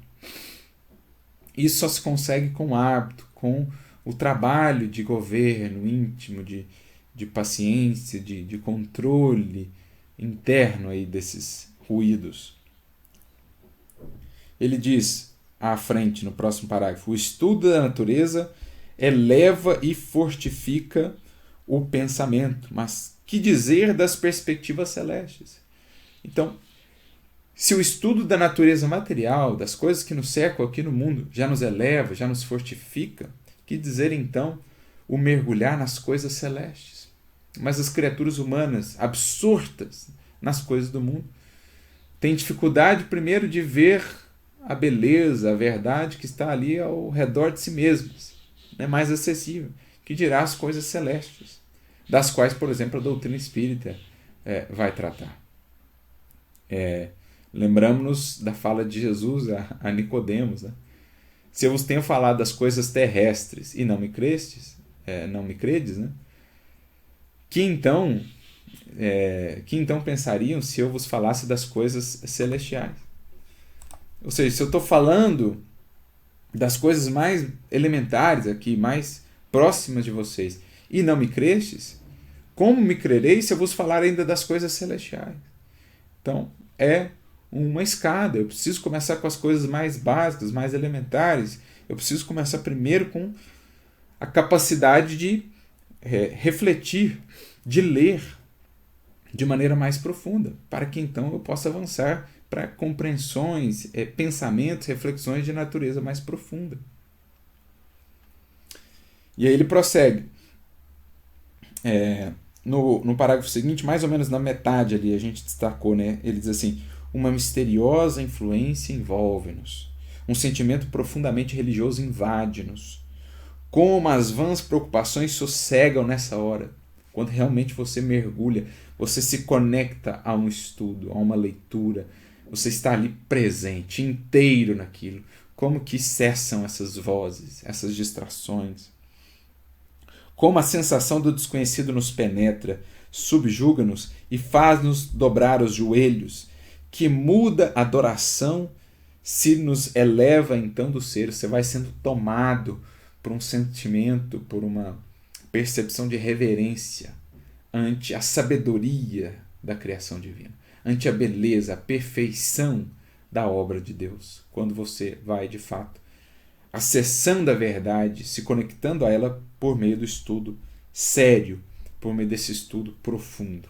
Isso só se consegue com hábito, com o trabalho de governo íntimo, de paciência, de controle interno aí desses ruídos. Ele diz à frente, no próximo parágrafo, o estudo da natureza eleva e fortifica o pensamento. Mas que dizer das perspectivas celestes? Então, se o estudo da natureza material, das coisas que nos cercam aqui no mundo, já nos eleva, já nos fortifica, que dizer então o mergulhar nas coisas celestes? Mas as criaturas humanas, absortas nas coisas do mundo, têm dificuldade primeiro de ver a beleza, a verdade que está ali ao redor de si mesmas. É mais acessível, que dirá as coisas celestes, das quais, por exemplo, a doutrina espírita vai tratar. Lembramos-nos da fala de Jesus a Nicodemos, né? Se eu vos tenho falado das coisas terrestres e não me credes, né? Que então pensariam se eu vos falasse das coisas celestiais? Ou seja, se eu estou falando das coisas mais elementares aqui, mais próximas de vocês, e não me crestes, como me crereis se eu vos falar ainda das coisas celestiais? Então, é uma escada. Eu preciso começar com as coisas mais básicas, mais elementares. Eu preciso começar primeiro com a capacidade de refletir, de ler de maneira mais profunda, para que então eu possa avançar para compreensões, pensamentos, reflexões de natureza mais profunda. E aí ele prossegue. No parágrafo seguinte, mais ou menos na metade ali, a gente destacou, né? Ele diz assim: uma misteriosa influência envolve-nos, um sentimento profundamente religioso invade-nos. Como as vãs preocupações sossegam nessa hora, quando realmente você mergulha, você se conecta a um estudo, a uma leitura, você está ali presente, inteiro naquilo. Como que cessam essas vozes, essas distrações? Como a sensação do desconhecido nos penetra, subjuga-nos e faz-nos dobrar os joelhos, que muda a adoração se nos eleva então do ser. Você vai sendo tomado por um sentimento, por uma percepção de reverência ante a sabedoria da criação divina, ante a beleza, a perfeição da obra de Deus. Quando você vai, de fato, acessando a verdade, se conectando a ela por meio do estudo sério, por meio desse estudo profundo.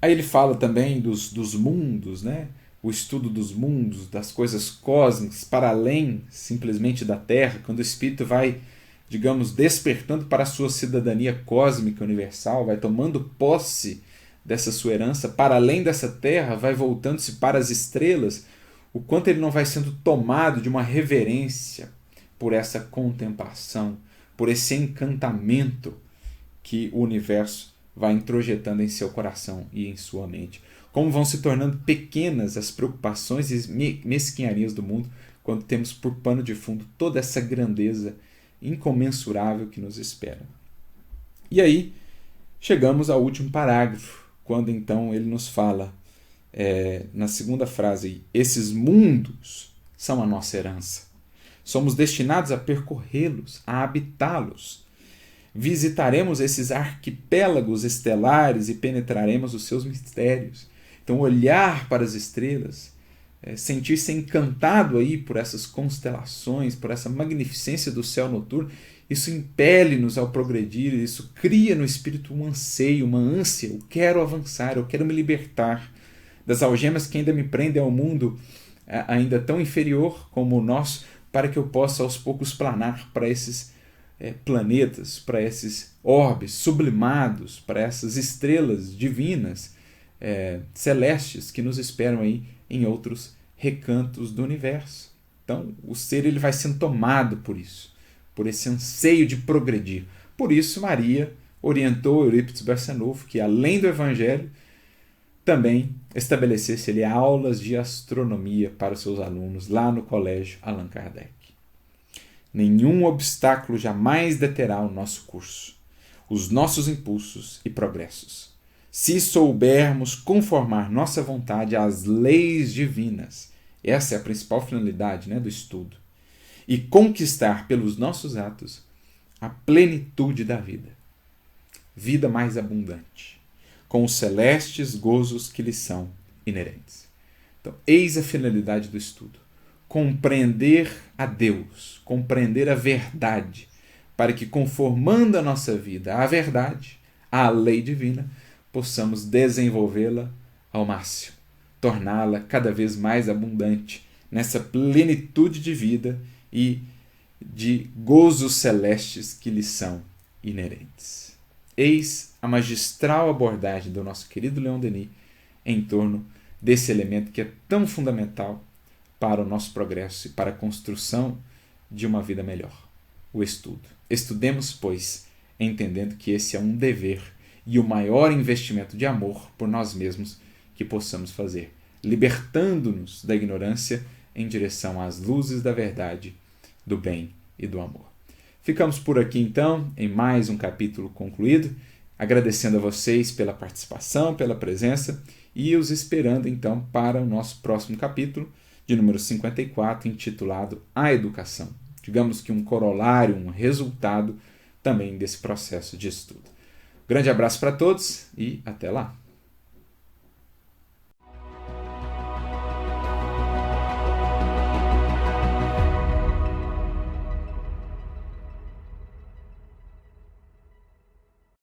Aí ele fala também dos mundos, né? O estudo dos mundos, das coisas cósmicas, para além simplesmente da Terra, quando o espírito vai, digamos, despertando para a sua cidadania cósmica universal, vai tomando posse dessa sua herança, para além dessa Terra, vai voltando-se para as estrelas. o quanto ele não vai sendo tomado de uma reverência por essa contemplação, por esse encantamento que o universo vai introjetando em seu coração e em sua mente. Como vão se tornando pequenas as preocupações e mesquinharias do mundo quando temos por pano de fundo toda essa grandeza incomensurável que nos espera. E aí, chegamos ao último parágrafo, quando então ele nos fala, na segunda frase, esses mundos são a nossa herança. Somos destinados a percorrê-los, a habitá-los. Visitaremos esses arquipélagos estelares e penetraremos os seus mistérios. Então, olhar para as estrelas, sentir-se encantado aí por essas constelações, por essa magnificência do céu noturno, isso impele-nos ao progredir, isso cria no espírito um anseio, uma ânsia. Eu quero avançar, eu quero me libertar das algemas que ainda me prendem ao mundo ainda tão inferior como o nosso, para que eu possa aos poucos planar para esses planetas, para esses orbes sublimados, para essas estrelas divinas, celestes que nos esperam aí em outros recantos do universo. Então, o ser ele vai sendo tomado por isso, por esse anseio de progredir. Por isso, Maria orientou Eurípides Barçanufo que, além do Evangelho, também estabelecesse ele aulas de astronomia para os seus alunos lá no Colégio Allan Kardec. Nenhum obstáculo jamais deterá o nosso curso, os nossos impulsos e progressos, se soubermos conformar nossa vontade às leis divinas. Essa é a principal finalidade, do estudo. E conquistar pelos nossos atos a plenitude da vida. Vida mais abundante, com os celestes gozos que lhe são inerentes. Então, eis a finalidade do estudo. Compreender a Deus, compreender a verdade, para que, conformando a nossa vida à verdade, à lei divina, possamos desenvolvê-la ao máximo, torná-la cada vez mais abundante nessa plenitude de vida e de gozos celestes que lhe são inerentes. Eis a magistral abordagem do nosso querido Leon Denis em torno desse elemento que é tão fundamental para o nosso progresso e para a construção de uma vida melhor, o estudo. Estudemos, pois, entendendo que esse é um dever e o maior investimento de amor por nós mesmos que possamos fazer, libertando-nos da ignorância em direção às luzes da verdade, do bem e do amor. Ficamos por aqui, então, em mais um capítulo concluído, agradecendo a vocês pela participação, pela presença e os esperando, então, para o nosso próximo capítulo, de número 54, intitulado A Educação. Digamos que um corolário, um resultado também desse processo de estudo. Grande abraço para todos e até lá!